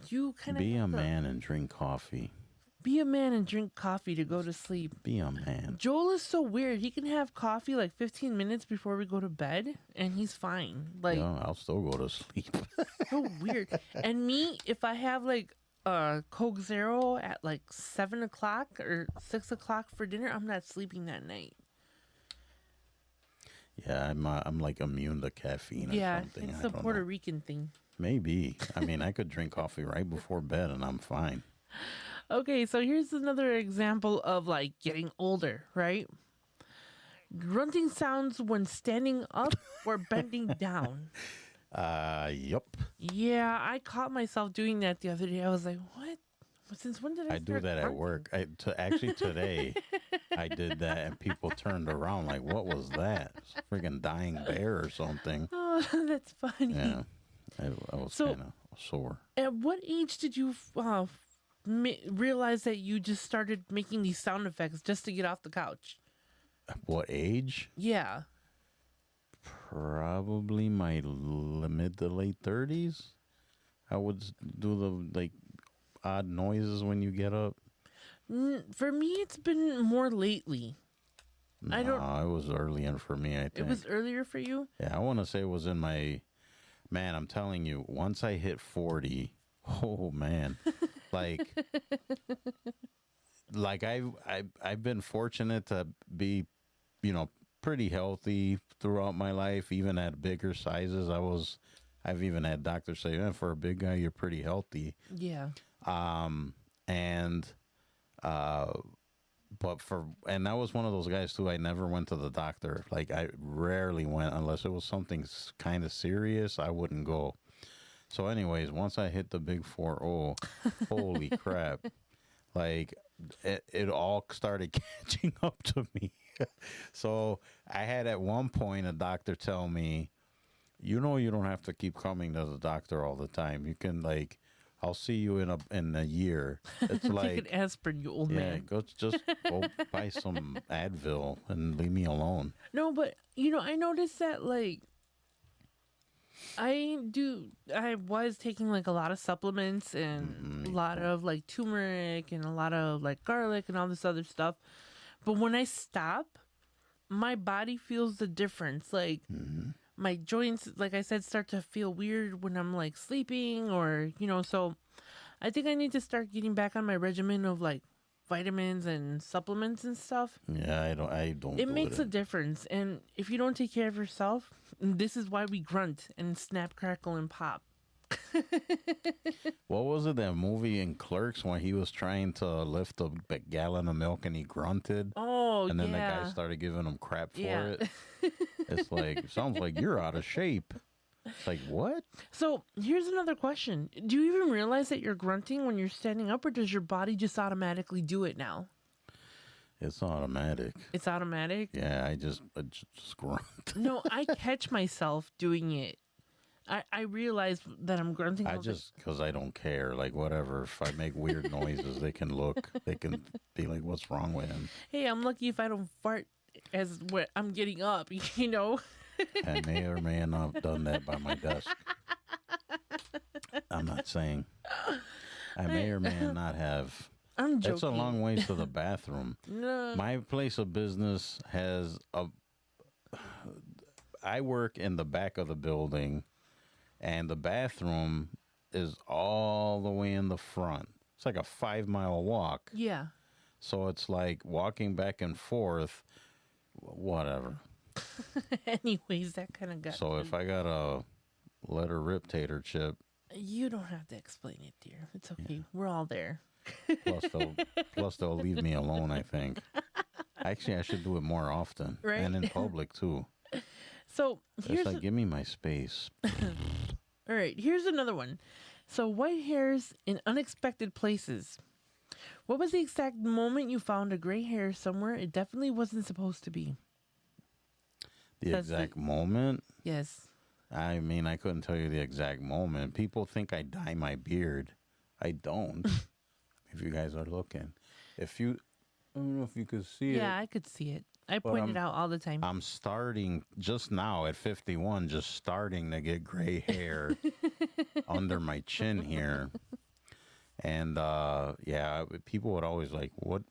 you kind of Be a man and drink coffee. be a man and drink coffee to go to sleep. Be a man. Joel is so weird. He can have coffee like 15 minutes before we go to bed, and he's fine. Like Yeah, I'll still go to sleep. so weird. And me, if I have like Coke Zero at like 7 o'clock or 6 o'clock for dinner, I'm not sleeping that night. Yeah, I'm like immune to caffeine or Yeah, something. it's I a don't Puerto know. Rican thing. Maybe. I mean, I could drink coffee right before bed and I'm fine. Okay, so here's another example of like getting older, right? Grunting sounds when standing up or bending down. Yup. Yeah, I caught myself doing that the other day. I was like, what? Since when did I I do start that at grunting? work. Actually today, I did that and people turned around like, "What was that? It's a freaking dying bear or something?" Oh, that's funny. Yeah, I was So- kind of sore. At what age did you realize that you just started making these sound effects just to get off the couch? What age? Yeah. Probably my mid to late 30s. I would do the like odd noises when you get up. For me, it's been more lately. I don't. No, it was early in for me, I think. It was earlier for you. Yeah, I want to say it was in my, man, I'm telling you, once I hit 40, oh man, like, like I've been fortunate to be, you know, pretty healthy throughout my life, even at bigger sizes. I've even had doctors say, for a big guy, you're pretty healthy. Yeah. And and I was one of those guys too. I never went to the doctor. Like I rarely went unless it was something kind of serious. I wouldn't go. So, anyways, once I hit the big 4-0, holy crap! Like it all started catching up to me. So I had at one point a doctor tell me, you don't have to keep coming to the doctor all the time. You can like, I'll see you in a year. It's Take like, an aspirin, you old yeah, man. just go buy some Advil and leave me alone. No, but I noticed that like I was taking like a lot of supplements and a lot of like turmeric and a lot of like garlic and all this other stuff. But when I stop, my body feels the difference. Like my joints, like I said, start to feel weird when I'm like sleeping or, so I think I need to start getting back on my regimen of like vitamins and supplements and stuff. Yeah, I don't. It do makes a difference. And if you don't take care of yourself, this is why we grunt and snap, crackle, and pop. What was it, that movie in Clerks when he was trying to lift a gallon of milk and he grunted? Oh, And then yeah. the guy started giving him crap for Yeah. it. It's like, sounds like you're out of shape. It's like, what? So here's another question. Do you even realize that you're grunting when you're standing up, or does your body just automatically do it now? It's automatic. It's automatic? Yeah, I just grunt. No, I catch myself doing it. I realize that I'm grunting. I just, because I don't care. Like, whatever. If I make weird noises, they can be like, what's wrong with him? Hey, I'm lucky if I don't fart as what I'm getting up, I may or may not have done that by my desk. I'm not saying. I may or may not have. I'm joking. It's a long ways to the bathroom. No. My place of business has I work in the back of the building, and the bathroom is all the way in the front. It's like a 5-mile walk. Yeah. So it's like walking back and forth, whatever. Anyways, that kind of got. So if I got a let her rip tater chip, You don't have to explain it, dear. It's okay. We're all there. plus they'll plus they'll leave me alone, I think. Actually, I should do it more often. Right? And in public too. So It's here's like, give me my space. all right. Here's another one. So white hairs in unexpected places. What was the exact moment you found a gray hair somewhere it definitely wasn't supposed to be? The That's the- exact moment? Yes. I mean, I couldn't tell you the exact moment. People think I dye my beard. I don't. If you guys are looking. I don't know if you could see Yeah, it. I could see it. I But point it out all the time. I'm starting just now at 51, just starting to get gray hair under my chin here. And yeah, people would always like, what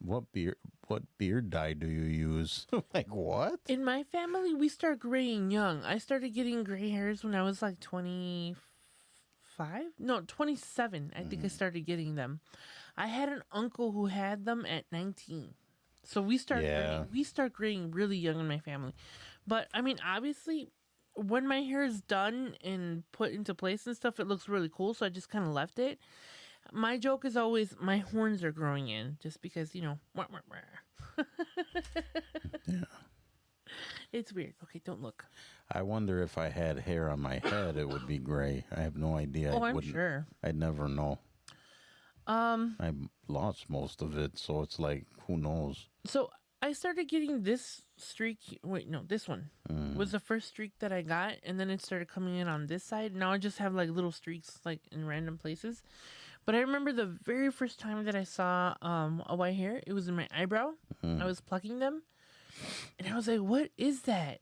beard dye do you use? Like, what? In my family, we start graying young. I started getting gray hairs when I was like 25? No, 27. I think I started getting them. I had an uncle who had them at 19. So we start graying really young in my family. But I mean, obviously, when my hair is done and put into place and stuff, it looks really cool. So I just kind of left it. My joke is always my horns are growing in, just because, you know. Wah, wah, wah. Yeah. It's weird. Okay, don't look. I wonder if I had hair on my head, it would be gray. I have no idea. Oh, I'm sure. I'd never know. I lost most of it, so it's like, who knows? So I started getting this streak. Wait, no, this one was the first streak that I got, and then it started coming in on this side. Now I just have like little streaks, like in random places. But I remember the very first time that I saw a white hair. It was in my eyebrow. I was plucking them, and I was like, "What is that?"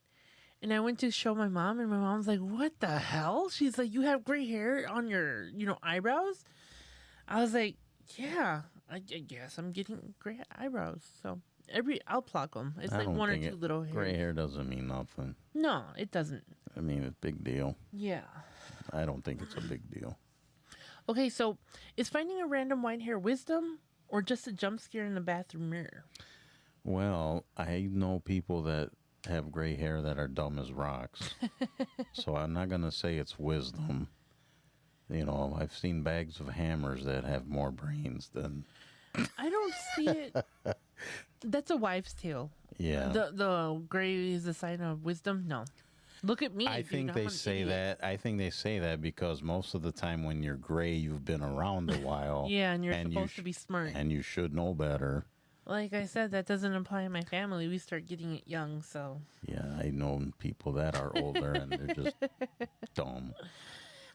And I went to show my mom, and my mom's like, "What the hell?" She's like, "You have gray hair on your, eyebrows." I was like, "Yeah, I guess I'm getting gray eyebrows." So I'll pluck them. It's I like don't one or think two little hairs. Gray hair doesn't mean nothing. No, it doesn't. I mean, it's a big deal. Yeah. I don't think it's a big deal. Okay, so is finding a random white hair wisdom or just a jump scare in the bathroom mirror? Well, I know people that have gray hair that are dumb as rocks. So I'm not going to say it's wisdom. You know, I've seen bags of hammers that have more brains than... I don't see it. That's a wives' tale. Yeah. The gray is a sign of wisdom. No, look at me. I dude, think I'm they an say idiot. that. I think they say that because most of the time when you're gray, you've been around a while. Yeah, and you're you supposed to be smart. And you should know better. Like I said, that doesn't apply in my family. We start getting it young, so Yeah, I know people that are older and they're just dumb.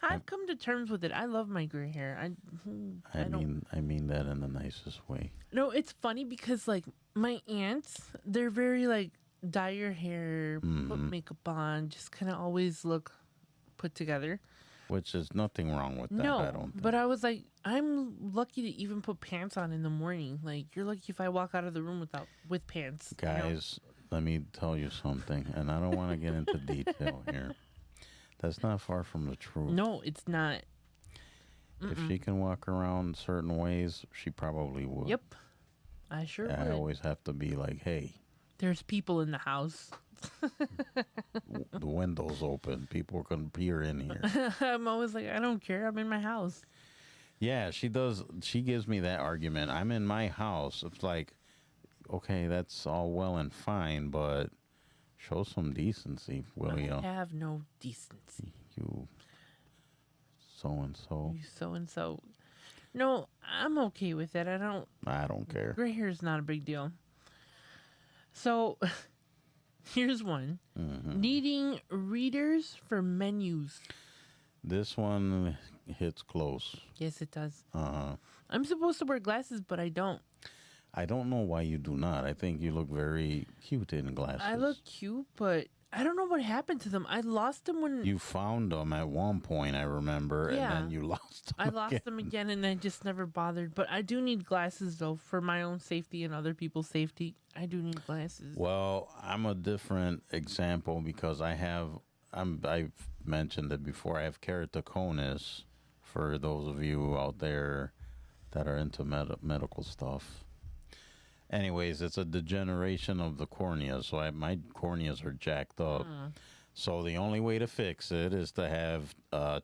I've come to terms with it. I love my gray hair. I mean that in the nicest way. No, it's funny because like my aunts, they're very like dye your hair, put makeup on, just kind of always look put together. Which is nothing wrong with that. No, I don't think. but I was like, I'm lucky to even put pants on in the morning. Like you're lucky if I walk out of the room with pants. you know? Guys, let me tell you something, and I don't want to get into detail here. That's not far from the truth. No, it's not. If she can walk around certain ways, she probably would. Yep, I sure I would. always have to be like, hey, There's people in the house. the window's open. People can peer in here. I'm always like, I don't care. I'm in my house. Yeah, she does. She gives me that argument. I'm in my house. It's like, okay, that's all well and fine, but show some decency, will I you? have no decency. You so-and-so. You so and so. No, I'm okay with it. I don't care. Gray hair is not a big deal. So, here's one. Needing readers for menus. This one hits close. Yes, it does. Uh-huh. I'm supposed to wear glasses, but I don't. I don't know why you do not. I think you look very cute in glasses. I look cute, but I don't know what happened to them. I lost them when You found them at one point, I remember, Yeah. and then you lost them. I lost them again, and I just never bothered. But I do need glasses, though, for my own safety and other people's safety. I do need glasses. Well, I'm a different example because I've mentioned it before. I have keratoconus. For those of you out there that are into medical stuff, Anyways, it's a degeneration of the cornea, so my corneas are jacked up. So the only way to fix it is to have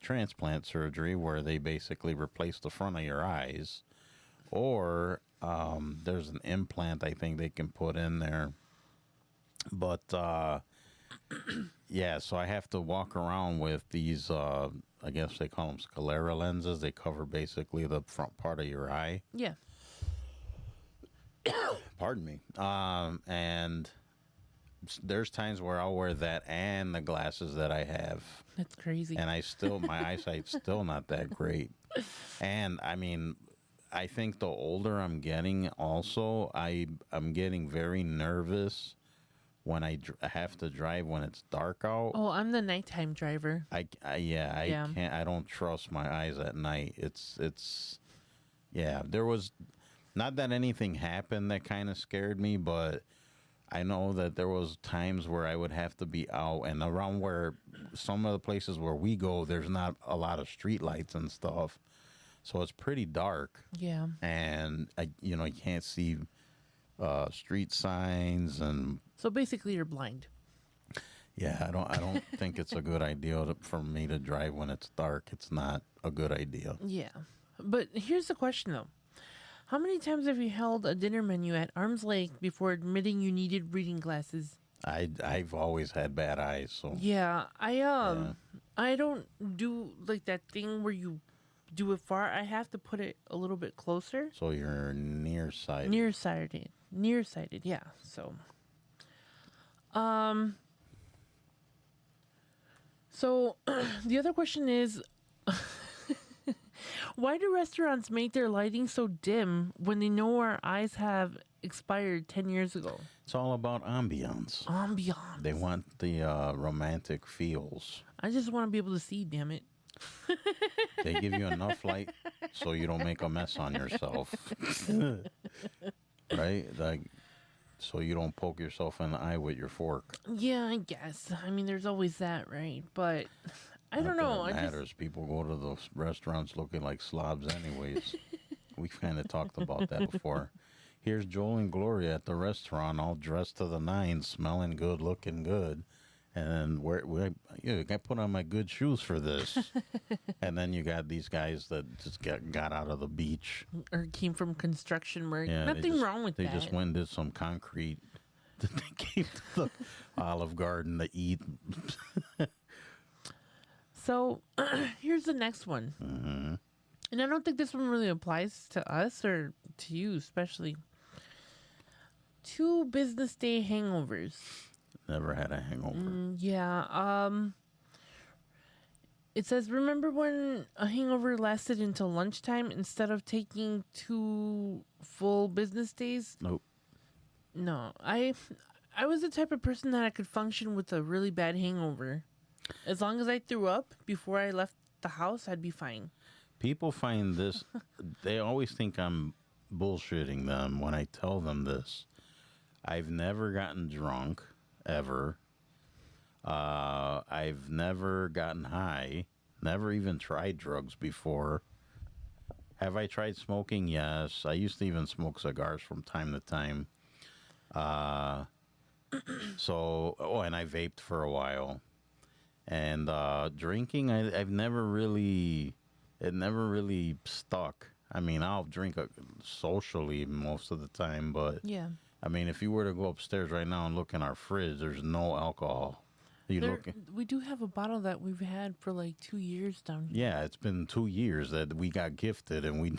transplant surgery, where they basically replace the front of your eyes, or there's an implant I think they can put in there. But yeah, so I have to walk around with these. I guess they call them sclera lenses. They cover basically the front part of your eye. Yeah. Pardon me. And there's times where I'll wear that and the glasses that I have, That's crazy. and my eyesight's still not that great. And I mean, I think the older I'm getting, also, I'm getting very nervous when I have to drive when it's dark out. Oh, I'm the nighttime driver. I can't. I don't trust my eyes at night. It's yeah. There was not that anything happened that kind of scared me, but I know that there was times where I would have to be out and around where some of the places where we go, there's not a lot of street lights and stuff, so it's pretty dark. Yeah. And you can't see street signs, and So basically, you're blind. yeah, I don't think it's a good idea for me to drive when it's dark. It's not a good idea. Yeah. But here's the question, though. How many times have you held a dinner menu at arm's length before admitting you needed reading glasses? I've always had bad eyes, so Yeah, I don't do like that thing where you do it far. I have to put it a little bit closer. so you're nearsighted. Nearsighted, yeah. So, so the other question is, why do restaurants make their lighting so dim when they know our eyes have expired 10 years ago? It's all about ambiance. Ambiance. They want the romantic feels. I just want to be able to see, damn it. They give you enough light so you don't make a mess on yourself. Right? Like, so you don't poke yourself in the eye with your fork. Yeah, I guess. I mean, there's always that, right? But I don't know. That matters. People go to those restaurants looking like slobs anyways. We've kind of talked about that before. Here's Joel and Gloria at the restaurant, all dressed to the nines, smelling good, looking good. And I put on my good shoes for this. And then you got these guys that just got out of the beach. Or came from construction work. Yeah, Nothing wrong with they that. They just went and did some concrete that they came to the Olive Garden to eat. So here's the next one. Mm-hmm. And I don't think this one really applies to us or to you, especially. 2 business day hangovers. Never had a hangover. Yeah. It says, remember when a hangover lasted until lunchtime instead of taking 2 full business days? Nope. No. I was the type of person that I could function with a really bad hangover. As long as I threw up before I left the house, I'd be fine. People find this, they always think I'm bullshitting them when I tell them this. I've never gotten drunk, ever. I've never gotten high, never even tried drugs before. Have I tried smoking? Yes. I used to even smoke cigars from time to time. And I vaped for a while. And drinking, it never really stuck. I mean, I'll drink socially most of the time, but Yeah. I mean, if you were to go upstairs right now and look in our fridge, there's no alcohol. We do have a bottle that we've had for like 2 years down here. Yeah, it's been 2 years that we got gifted and we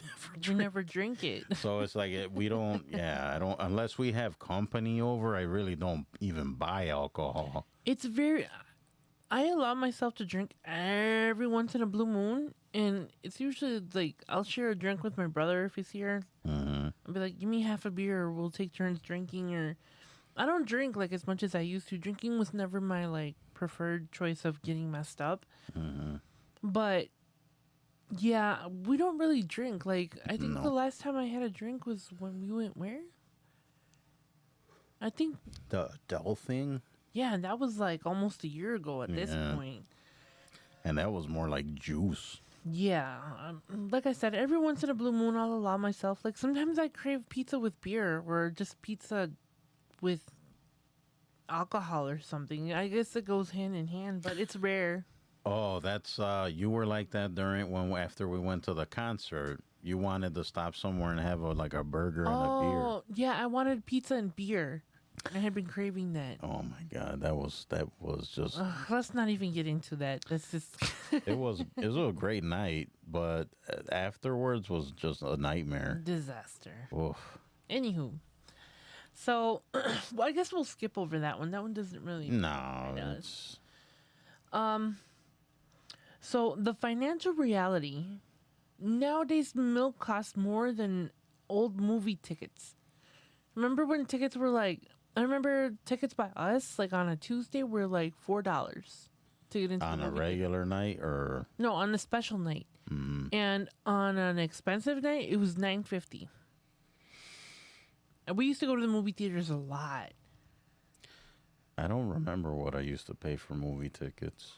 never drink it. So it's like we don't. Yeah, I don't unless we have company over. I really don't even buy alcohol. It's very. I allow myself to drink every once in a blue moon, and it's usually like I'll share a drink with my brother if he's here. Mm-hmm. I'll be like, "Give me half a beer," or we'll take turns drinking. Or I don't drink like as much as I used to. Drinking was never my like preferred choice of getting messed up. Mm-hmm. But yeah, we don't really drink. Like I think the last time I had a drink was when we went where? I think The Adele thing. Yeah, and that was like almost a year ago at this point. And that was more like juice. Yeah, like I said, every once in a blue moon, I'll allow myself. Like sometimes I crave pizza with beer, or just pizza with alcohol or something. I guess it goes hand in hand, but it's rare. Oh, that's you were like that during when after we went to the concert. You wanted to stop somewhere and have like a burger and a beer. Oh, yeah, I wanted pizza and beer. I had been craving that. Oh my god, that was just Let's not even get into that. That's just it was a great night, but afterwards was just a nightmare. disaster. Oof. Anywho, so well, I guess we'll skip over that one. That one doesn't really. No, does. it's So the financial reality nowadays, milk costs more than old movie tickets. Remember when tickets were like? I remember tickets by us, like on a Tuesday, were like $4 to get into on the a movie. regular night or No, on a special night, and on an expensive night, it was $9.50. And we used to go to the movie theaters a lot. I don't remember what I used to pay for movie tickets.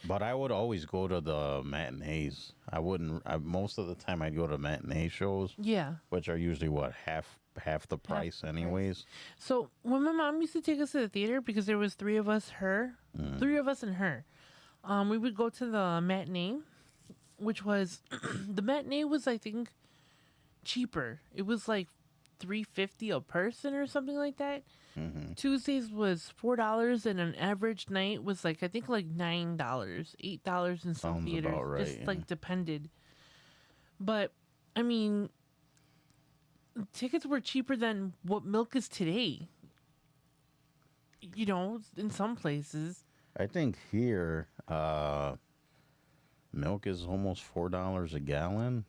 But I would always go to the matinees. I wouldn't. most of the time, I'd go to matinee shows, Yeah. which are usually what half the price, the price. anyways. So when my mom used to take us to the theater, because there was three of us and her, we would go to the matinee, which was the matinee was, I think, cheaper. It was like $3.50 a person or something like that. Tuesdays was $4, and an average night was like, I think, like $9, $8 in some Sounds theaters. about right, Just yeah. like depended. But I mean, tickets were cheaper than what milk is today. You know, in some places. I think here, milk is almost $4 a gallon,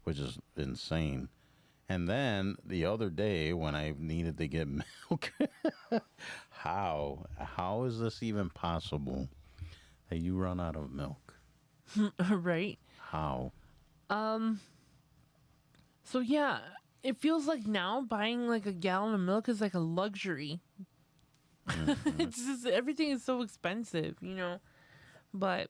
which is insane. And then the other day when I needed to get milk, how is this even possible that you run out of milk? Right? How? So yeah, it feels like now buying like a gallon of milk is like a luxury. It's just everything is so expensive, you know. But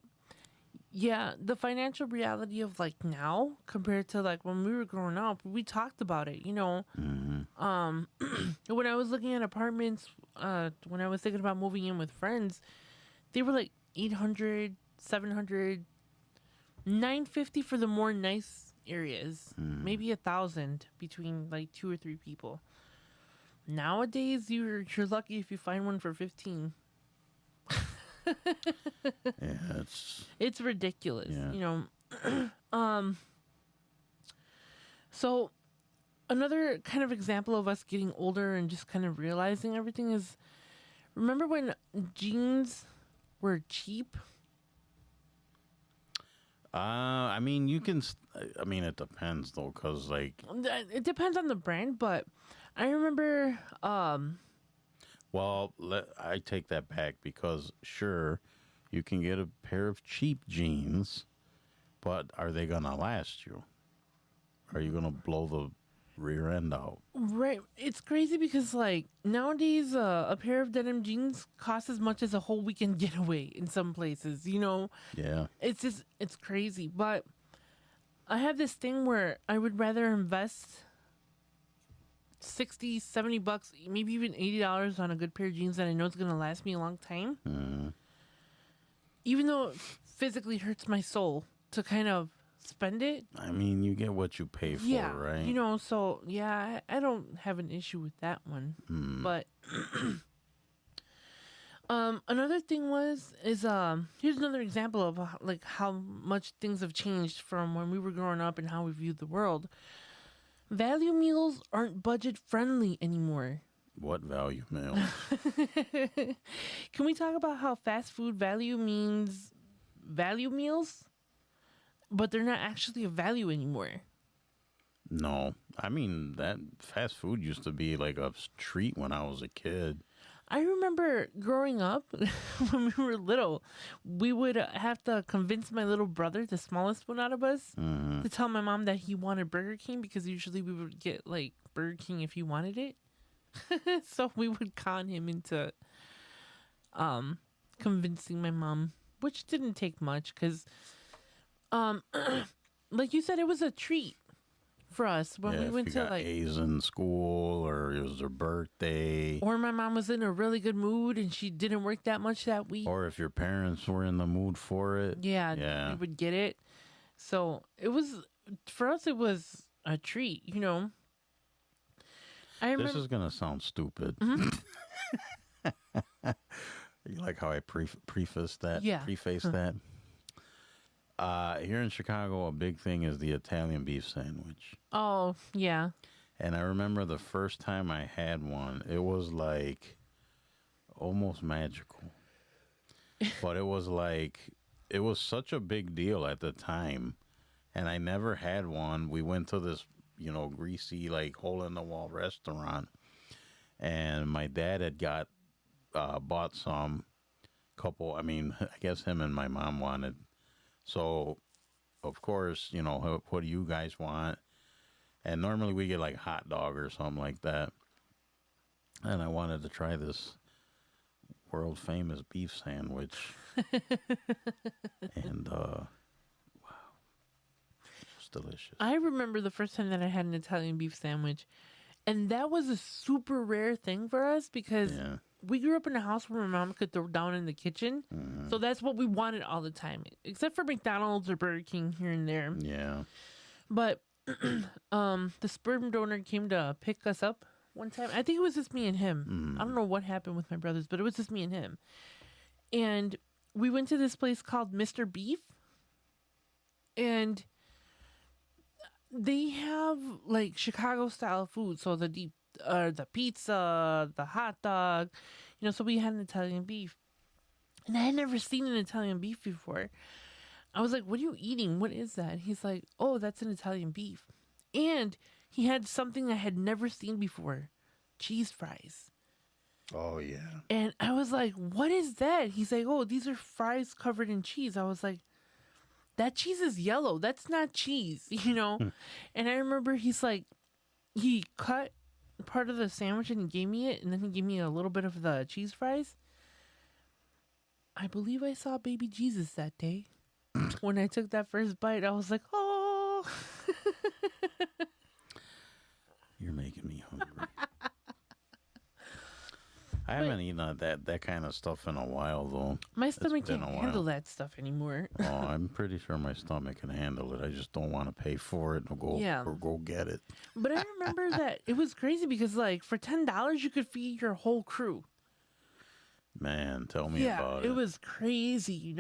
yeah, the financial reality of like now compared to like when we were growing up, we talked about it, you know. When I was looking at apartments, when I was thinking about moving in with friends, they were like 800, 700, 950 for the more nice areas, maybe 1,000 between like 2 or 3 people. Nowadays, you're lucky if you find one for 15. Yeah, It's ridiculous, Yeah. you know. So another kind of example of us getting older and just kind of realizing everything is, remember when jeans were cheap? I mean, you can. I mean, it depends though, cause like, It depends on the brand, but I remember well, I take that back because sure, you can get a pair of cheap jeans, but are they gonna last you? Are you gonna blow the rear end out? right, it's crazy because like nowadays a pair of denim jeans costs as much as a whole weekend getaway in some places, you know. Yeah. It's crazy, but I have this thing where I would rather invest 60, 70 bucks, maybe even $80 on a good pair of jeans that I know is going to last me a long time. Even though it physically hurts my soul to kind of spend it. I mean, you get what you pay for, Yeah, right? you know, so yeah, I don't have an issue with that one. But another thing is here's another example of like how much things have changed from when we were growing up and how we viewed the world. Value meals aren't budget friendly anymore. What value meal? Can we talk about how fast food value means value meals, but they're not actually a value anymore? No, I mean that fast food used to be like a treat when I was a kid. I remember growing up when we were little, we would have to convince my little brother, the smallest one out of us, to tell my mom that he wanted Burger King, because usually we would get like Burger King if he wanted it. So we would con him into convincing my mom, which didn't take much because Um, like you said, it was a treat for us when Yeah, we if went you to got like, A's in school or it was their birthday, or my mom was in a really good mood and she didn't work that much that week. or if your parents were in the mood for it. Yeah, Yeah. we would get it. So it was for us. It was a treat, you know. I This remember. is gonna sound stupid. You like how I preface that? Yeah. Preface that. Here in Chicago, a big thing is the Italian beef sandwich. Oh yeah, And I remember the first time I had one, it was like almost magical. But it was like, it was such a big deal at the time. And I never had one. We went to this, greasy, like, hole in the wall restaurant. And my dad had bought some couple. I mean, I guess him and my mom wanted. So, of course, what do you guys want? And normally we get like hot dog or something like that. And I wanted to try this world famous beef sandwich. And wow, it's delicious. I remember the first time that I had an Italian beef sandwich, and that was a super rare thing for us because Yeah. we grew up in a house where my mom could throw down in the kitchen, so that's what we wanted all the time, except for McDonald's or Burger King here and there. Yeah. But the sperm donor came to pick us up one time. I think it was just me and him. I don't know what happened with my brothers, but it was just me and him. And we went to this place called Mr. Beef. And they have like Chicago style food. So the pizza, the hot dog, so we had an Italian beef. And I had never seen an Italian beef before. I was like, what are you eating? What is that? He's like, oh, that's an Italian beef. And he had something I had never seen before, cheese fries. Oh, yeah. And I was like, what is that? He's like, oh, these are fries covered in cheese. I was like, that cheese is yellow. That's not cheese, And I remember he's like, he cut part of the sandwich and he gave me it. And then he gave me a little bit of the cheese fries. I believe I saw baby Jesus that day. When I took that first bite, I was like, oh. You're making me hungry. I haven't eaten that kind of stuff in a while, though. My stomach been can't a while. handle that stuff anymore. Oh, I'm pretty sure my stomach can handle it. I just don't want to pay for it or go get it. But I remember that it was crazy because, like, for $10, you could feed your whole crew. Man, tell me about it. It was crazy,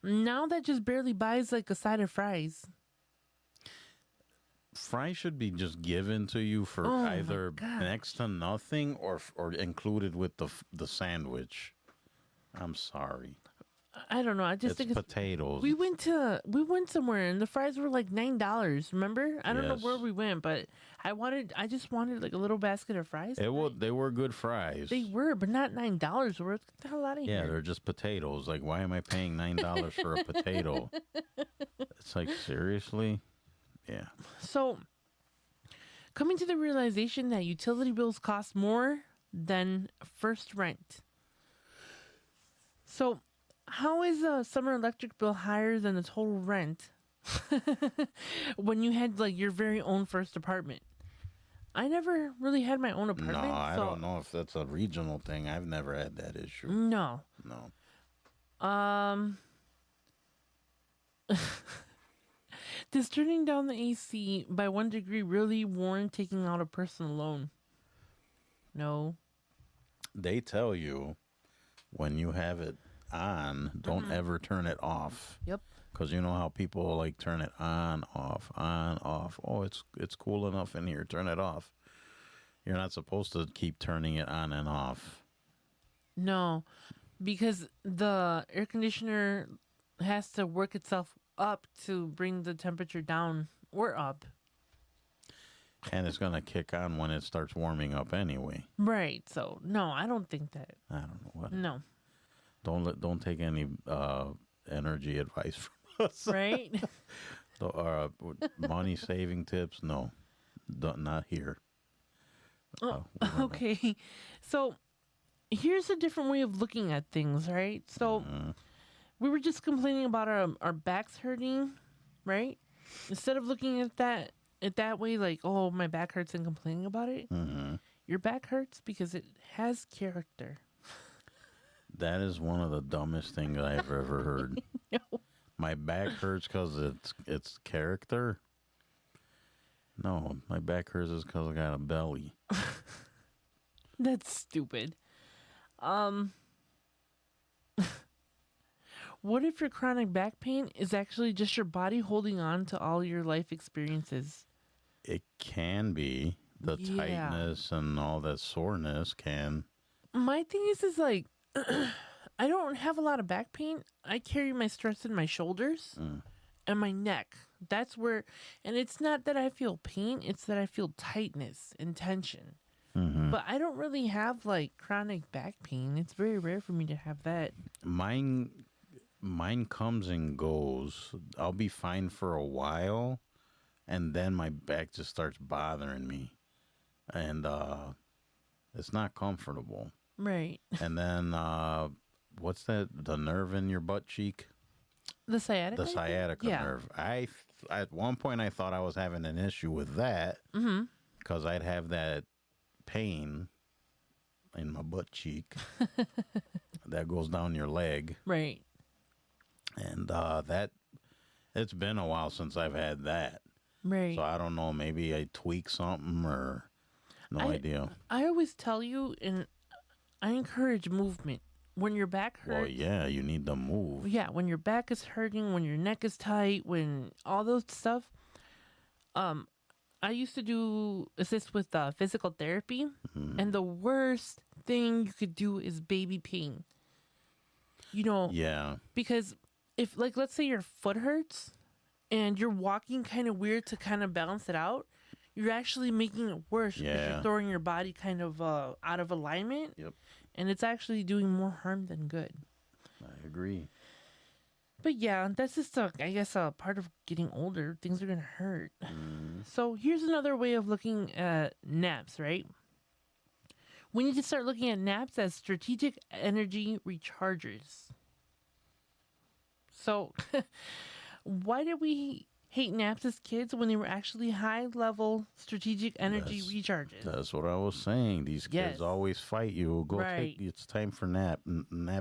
Now that just barely buys, like, a side of fries. Fries should be just given to you for either next to nothing or included with the sandwich. I'm sorry. I don't know. I just think It's potatoes. We went somewhere and the fries were like $9. Remember? I don't know where we went, but I just wanted like a little basket of fries. They were good fries. They were, but not $9 worth. Get the hell out of here. Yeah, they're just potatoes. Like, why am I paying $9 for a potato? It's like, seriously? Yeah. So, coming to the realization that utility bills cost more than first rent. So, how is a summer electric bill higher than the total rent when you had like your very own first apartment? I never really had my own apartment. No, I don't know if that's a regional thing. I've never had that issue. No. Does turning down the AC by 1 degree really warrant taking out a personal loan? No. They tell you when you have it on, don't ever turn it off. Yep. Because you know how people like turn it on, off, on, off. Oh, it's cool enough in here. Turn it off. You're not supposed to keep turning it on and off. No, because the air conditioner has to work itself up to bring the temperature down or up. And it's going to kick on when it starts warming up anyway. Right. So, no, I don't think that. I don't know what. No. Don't take any energy advice from us. Right? Money saving tips? No, not here. Okay. So, here's a different way of looking at things, right? So, we were just complaining about our backs hurting, right? Instead of looking at that way, like, oh, my back hurts and complaining about it, your back hurts because it has character. That is one of the dumbest things I've ever heard. No. My back hurts because it's character. No, my back hurts is because I got a belly. That's stupid. What if your chronic back pain is actually just your body holding on to all your life experiences? It can be. The Yeah. tightness and all that soreness can. My thing is like, I don't have a lot of back pain. I carry my stress in my shoulders and my neck. That's where, and it's not that I feel pain, it's that I feel tightness and tension. But I don't really have like chronic back pain. It's very rare for me to have that. Mine comes and goes. I'll be fine for a while, and then my back just starts bothering me, and it's not comfortable. Right. And then what's that? The nerve in your butt cheek? The sciatica? The sciatica Yeah. nerve. At one point I thought I was having an issue with that because I'd have that pain in my butt cheek that goes down your leg, Right. and that it's been a while since I've had that. Right. So I don't know. Maybe I tweak something or no idea. I always tell you, and I encourage movement. When your back hurts. Well, yeah, you need to move. Yeah, when your back is hurting, when your neck is tight, when all those stuff. I used to assist with physical therapy, and the worst thing you could do is baby pain. You know, Yeah. because if, like, let's say your foot hurts and you're walking kind of weird to kind of balance it out, you're actually making it worse because Yeah. you're throwing your body kind of out of alignment. Yep. And it's actually doing more harm than good. I agree. But yeah, that's just, I guess, a part of getting older. Things are going to hurt. So here's another way of looking at naps, right? We need to start looking at naps as strategic energy rechargers. So why did we hate naps as kids when they were actually high-level strategic energy recharges? That's what I was saying. These Yes. kids always fight you. Go Right. take. It's time for nap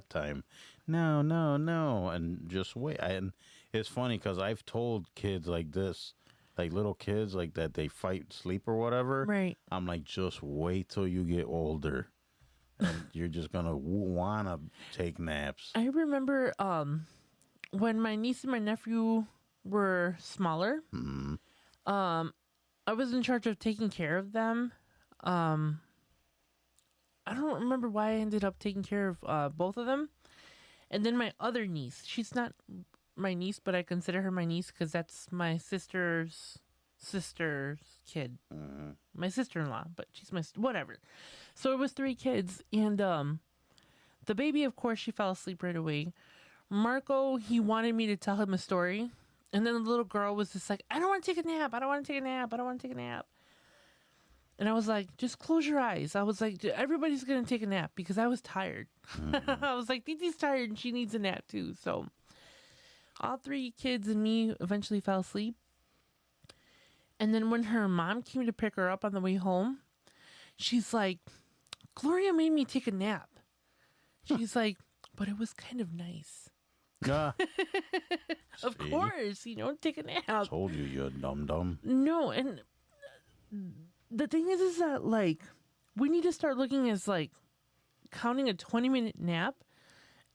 time. No, no, no, and just wait. And it's funny because I've told kids like this, like little kids like that, they fight sleep or whatever. Right. I'm like, just wait till you get older, and you're just gonna wanna take naps. I remember when my niece and my nephew were smaller. I was in charge of taking care of them. I don't remember why I ended up taking care of both of them. And then my other niece, she's not my niece, but I consider her my niece because that's my sister's kid. My sister-in-law, but she's my whatever. So it was 3 kids, and the baby, of course, she fell asleep right away. Marco, he wanted me to tell him a story. And then the little girl was just like, I don't want to take a nap. I don't want to take a nap. I don't want to take a nap. And I was like, just close your eyes. I was like, everybody's going to take a nap because I was tired. I was like, Titi's tired and she needs a nap too. So all 3 kids and me eventually fell asleep. And then when her mom came to pick her up on the way home, she's like, Gloria made me take a nap. She's like, but it was kind of nice. Yeah. Of course, take a nap. Told you, you dum-dum. No, and the thing is that, like, we need to start looking as, like, counting a 20-minute nap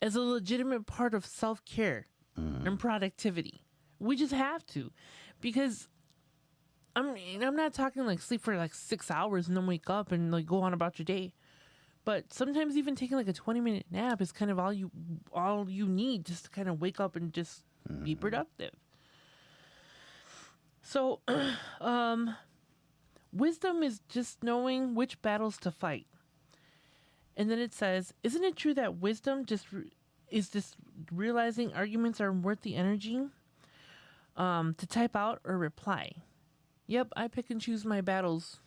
as a legitimate part of self-care and productivity. We just have to. Because, I'm not talking, like, sleep for, like, 6 hours and then wake up and, like, go on about your day. But sometimes even taking, like, a 20-minute nap is kind of all you need just to kind of wake up and just be productive. So, wisdom is just knowing which battles to fight. And then it says, isn't it true that wisdom is just realizing arguments are worth the energy to type out or reply? Yep, I pick and choose my battles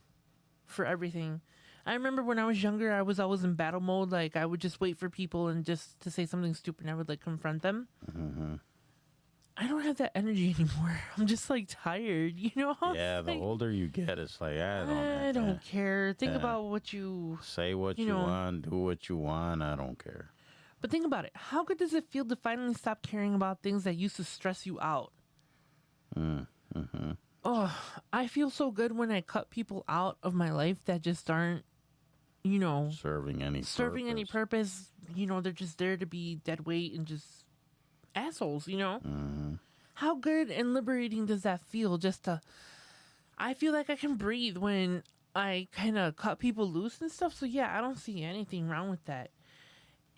for everything. I remember when I was younger, I was always in battle mode. Like, I would just wait for people and just to say something stupid, and I would, like, confront them. Mm-hmm. I don't have that energy anymore. I'm just, like, tired, you know? Yeah, the Like, older you get, it's like, I don't care. Think Yeah. about what you... Say what you you know. want, do what you want. I don't care. But think about it. How good does it feel to finally stop caring about things that used to stress you out? Mm-hmm. Oh, I feel so good when I cut people out of my life that just aren't, you know, Serving any purpose. You know, they're just there to be dead weight and just assholes, you know? Mm-hmm. How good and liberating does that feel just to... I feel like I can breathe when I kind of cut people loose and stuff. So, yeah, I don't see anything wrong with that.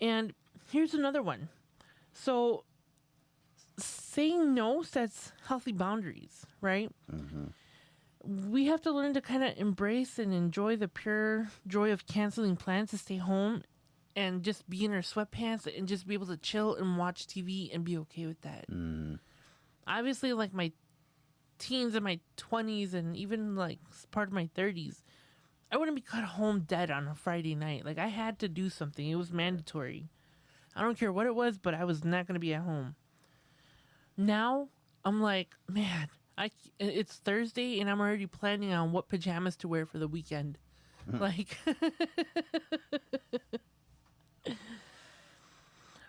And here's another one. So, saying no sets healthy boundaries, right? We have to learn to kind of embrace and enjoy the pure joy of canceling plans to stay home and just be in our sweatpants and just be able to chill and watch TV and be okay with that. Obviously, like my teens and my 20s and even like part of my 30s, I wouldn't be cut home dead on a Friday night. Like, I had to do something. It was mandatory. I don't care what it was, but I was not going to be at home. Now, I'm like, man, it's Thursday and I'm already planning on what pajamas to wear for the weekend. Like,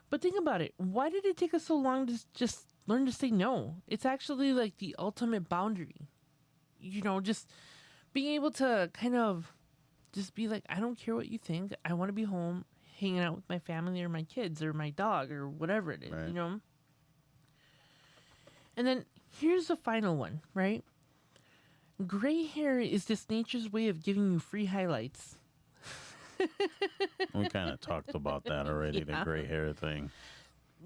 but think about it. Why did it take us so long to just learn to say no? It's actually like the ultimate boundary. You know, just being able to kind of just be like, I don't care what you think. I want to be home hanging out with my family or my kids or my dog or whatever it is, Right. you know? And then here's the final one, right? Gray hair is just nature's way of giving you free highlights. We kind of talked about that already, Yeah. the gray hair thing.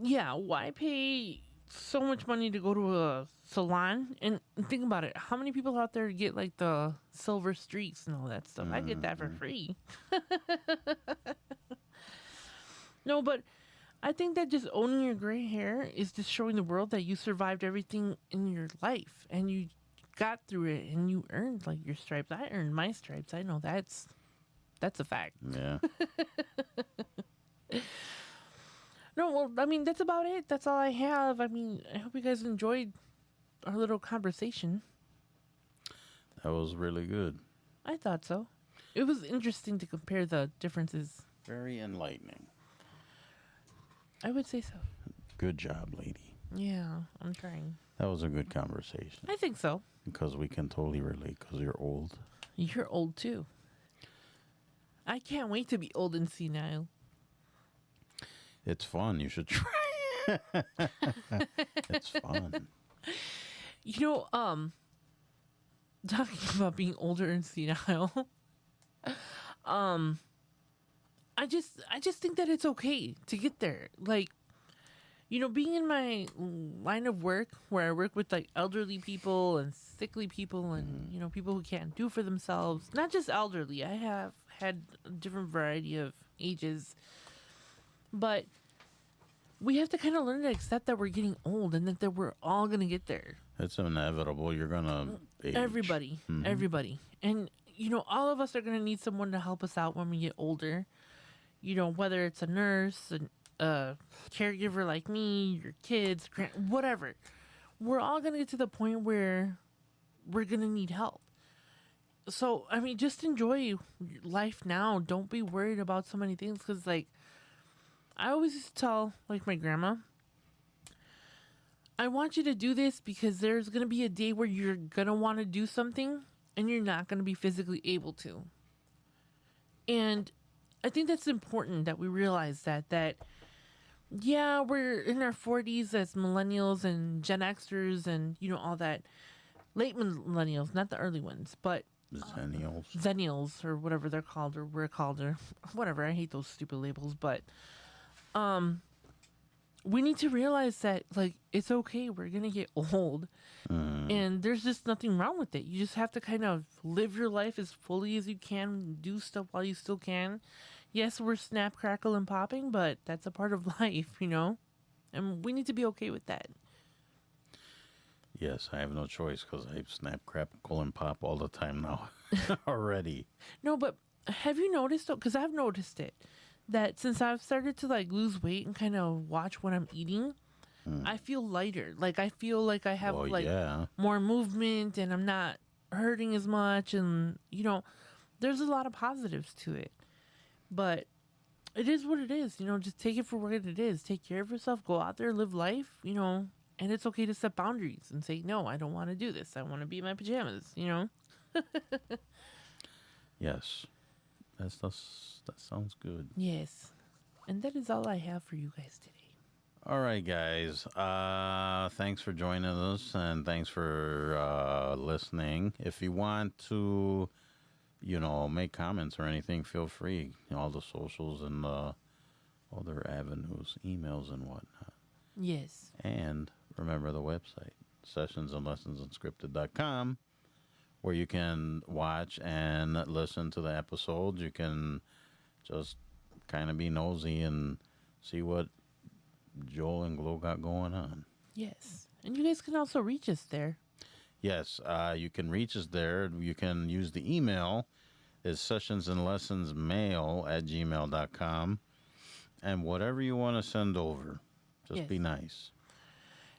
Yeah, why pay so much money to go to a salon? And think about it. How many people out there get like the silver streaks and all that stuff? I get that for free. No, but I think that just owning your gray hair is just showing the world that you survived everything in your life and you got through it and you earned like your stripes. I earned my stripes. I know that's a fact. Yeah. No, well, I mean, that's about it. That's all I have. I mean, I hope you guys enjoyed our little conversation. That was really good. I thought so. It was interesting to compare the differences. Very enlightening. I would say so. Good job, lady. Yeah, I'm trying. That was a good conversation. I think so. Because we can totally relate because you're old. You're old too. I can't wait to be old and senile. It's fun. You should try. It's fun. You know, talking about being older and senile, I just think that it's okay to get there. Like, you know, being in my line of work where I work with like elderly people and sickly people and, you know, people who can't do for themselves, not just elderly. I have had a different variety of ages, but we have to kind of learn to accept that we're getting old and that we're all going to get there. It's inevitable. You're going to age. Everybody. And, you know, all of us are going to need someone to help us out when we get older. You know, whether it's a nurse, a caregiver like me, your kids, whatever. We're all going to get to the point where we're going to need help. So, I mean, just enjoy life now. Don't be worried about so many things because, like, I always used to tell, like, my grandma, I want you to do this because there's going to be a day where you're going to want to do something and you're not going to be physically able to. And I think that's important that we realize that, yeah, we're in our 40s as millennials and Gen Xers and, you know, all that. Late millennials, not the early ones, but Zennials or whatever they're called or we're called or whatever. I hate those stupid labels, but we need to realize that, like, it's okay. We're going to get old and there's just nothing wrong with it. You just have to kind of live your life as fully as you can, do stuff while you still can. Yes, we're snap, crackle, and popping, but that's a part of life, you know? And we need to be okay with that. Yes, I have no choice because I snap, crackle, and pop all the time now already. No, but Have you noticed though? Because I've noticed it that since I've started to like lose weight and kind of watch what I'm eating, I feel lighter. Like I feel like I have Well, like yeah. more movement and I'm not hurting as much. And there's a lot of positives to it. But it is what it is. Just take it for what it is. Take care of yourself. Go out there, live life. And it's okay to set boundaries and say, no, I don't want to do this. I want to be in my pajamas. Yes. That sounds good. Yes. And that is all I have for you guys today. All right, guys. Thanks for joining us, and thanks for listening. If you want to, make comments or anything, feel free. All the socials and other avenues, emails and whatnot. Yes. And remember the website, sessionsandlessonsunscripted.com, where you can watch and listen to the episodes. You can just kind of be nosy and see what Joel and Glow got going on. Yes. And you guys can also reach us there. Yes, you can reach us there. You can use the email. It's sessionsandlessonsmail@gmail.com. And whatever you want to send over, just be Yes. nice.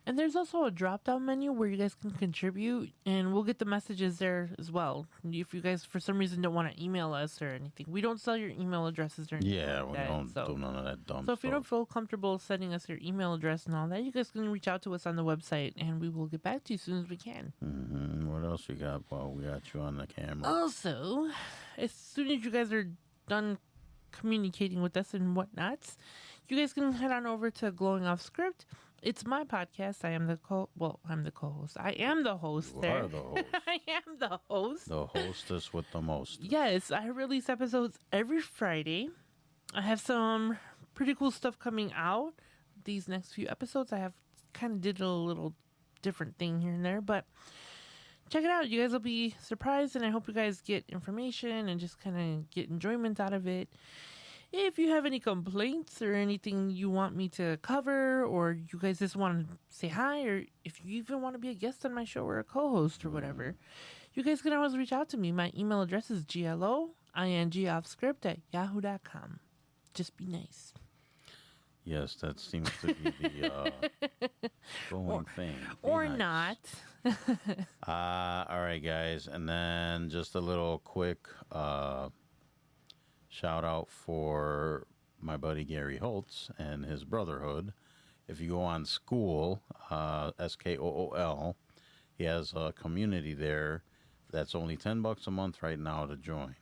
And there's also a drop down menu where you guys can contribute, and we'll get the messages there as well. If you guys, for some reason, don't want to email us or anything, we don't sell your email addresses or anything. Yeah, like we that, don't so. do none of that dumb So if stuff. you don't feel comfortable sending us your email address and all that, you guys can reach out to us on the website, and we will get back to you as soon as we can. What else you got while we got you on the camera? Also, as soon as you guys are done communicating with us and whatnots, you guys can head on over to Glowing Off Script. It's my podcast. I'm the co-host. I am the host You there. are the host. I am the host. The hostess with the most. Yes, I release episodes every Friday. I have some pretty cool stuff coming out. These next few episodes, I have kind of did a little different thing here and there, but check it out. You guys will be surprised, and I hope you guys get information and just kind of get enjoyment out of it. If you have any complaints or anything you want me to cover, or you guys just want to say hi, or if you even want to be a guest on my show or a co-host or whatever, you guys can always reach out to me. My email address is gloingoffscript@yahoo.com. Just be nice. Yes, that seems to be the going thing. Be Or nice. not. All right, guys. And then just a little quick shout out for my buddy Gary Holtz and his Brotherhood. If you go on School, SKOOL, he has a community there that's only $10 a month right now to join.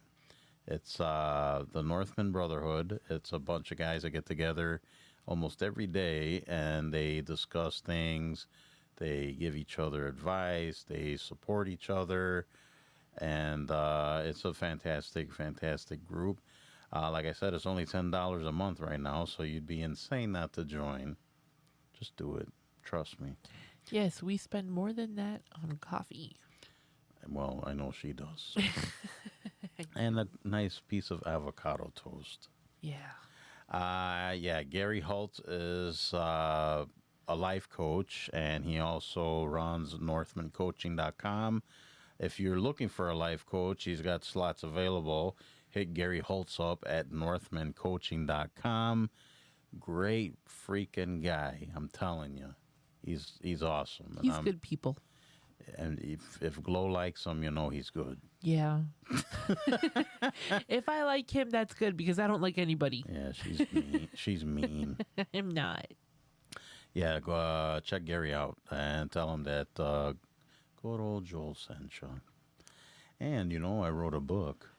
It's the Northman Brotherhood. It's a bunch of guys that get together almost every day, and they discuss things. They give each other advice. They support each other. And it's a fantastic, fantastic group. Like I said, it's only $10 a month right now, so you'd be insane not to join. Just do it. Trust me. Yes, we spend more than that on coffee. Well, I know she does. And a nice piece of avocado toast. Yeah. Gary Holt is a life coach, and he also runs northmancoaching.com. If you're looking for a life coach, he's got slots available. Hit Gary Holtz up at northmancoaching.com. Great freaking guy, I'm telling you. He's awesome. He's good people. And if Glow likes him, you know he's good. Yeah. If I like him, that's good because I don't like anybody. Yeah, she's mean. She's mean. I'm not. Yeah, go check Gary out and tell him that good old Joel sent you. And, I wrote a book.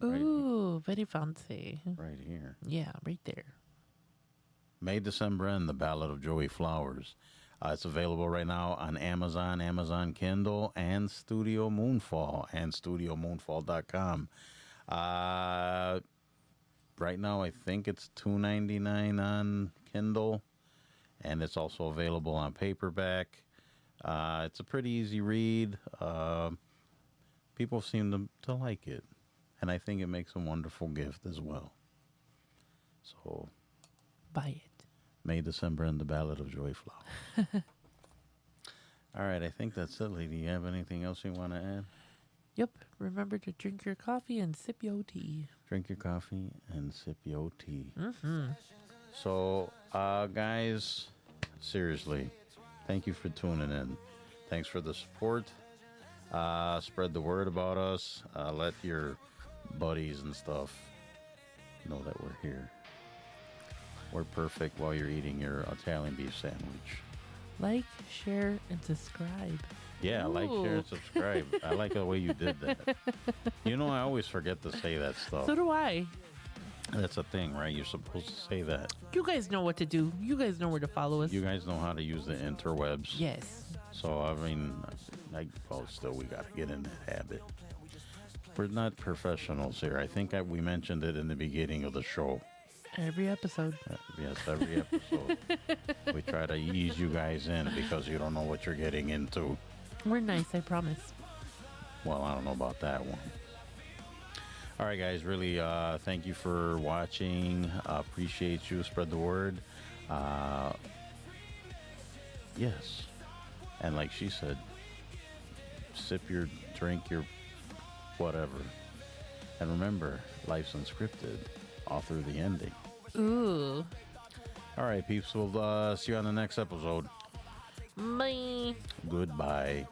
Ooh, very fancy. Right here. Yeah, right there. May, December, and the Ballad of Joey Flowers. It's available right now on Amazon, Amazon Kindle, and Studio Moonfall, and StudioMoonfall.com. Right now, I think it's $2.99 on Kindle, and it's also available on paperback. It's a pretty easy read. People seem to like it, and I think it makes a wonderful gift as well. So, Buy it. May, December, and the Ballad of Joy Flower. All right, I think that's it, lady. You have anything else you want to add? Yep. Remember to drink your coffee and sip your tea. Drink your coffee and sip your tea. Mm-hmm. So, guys, seriously, thank you for tuning in. Thanks for the support. Spread the word about us. Let your buddies and stuff know that we're here. We're perfect while you're eating your Italian beef sandwich. Like, share, and subscribe. Yeah, like, share, Ooh. and subscribe. I like the way you did that. You know, I always forget to say that stuff. So do I. That's a thing, right? You're supposed to say that. You guys know what to do. You guys know where to follow us. You guys know how to use the interwebs. Yes. So, I mean, well, still, we got to get in that habit. We're not professionals here. I think we mentioned it in the beginning of the show. Every episode. Yes, every episode. We try to ease you guys in because you don't know what you're getting into. We're nice, I promise. Well, I don't know about that one. All right, guys, really thank you for watching. Appreciate you. Spread the word. Yes. And like she said, sip your drink, your whatever. And remember, life's unscripted, all through the ending. Ooh. All right, peeps, we'll see you on the next episode. Bye. Goodbye.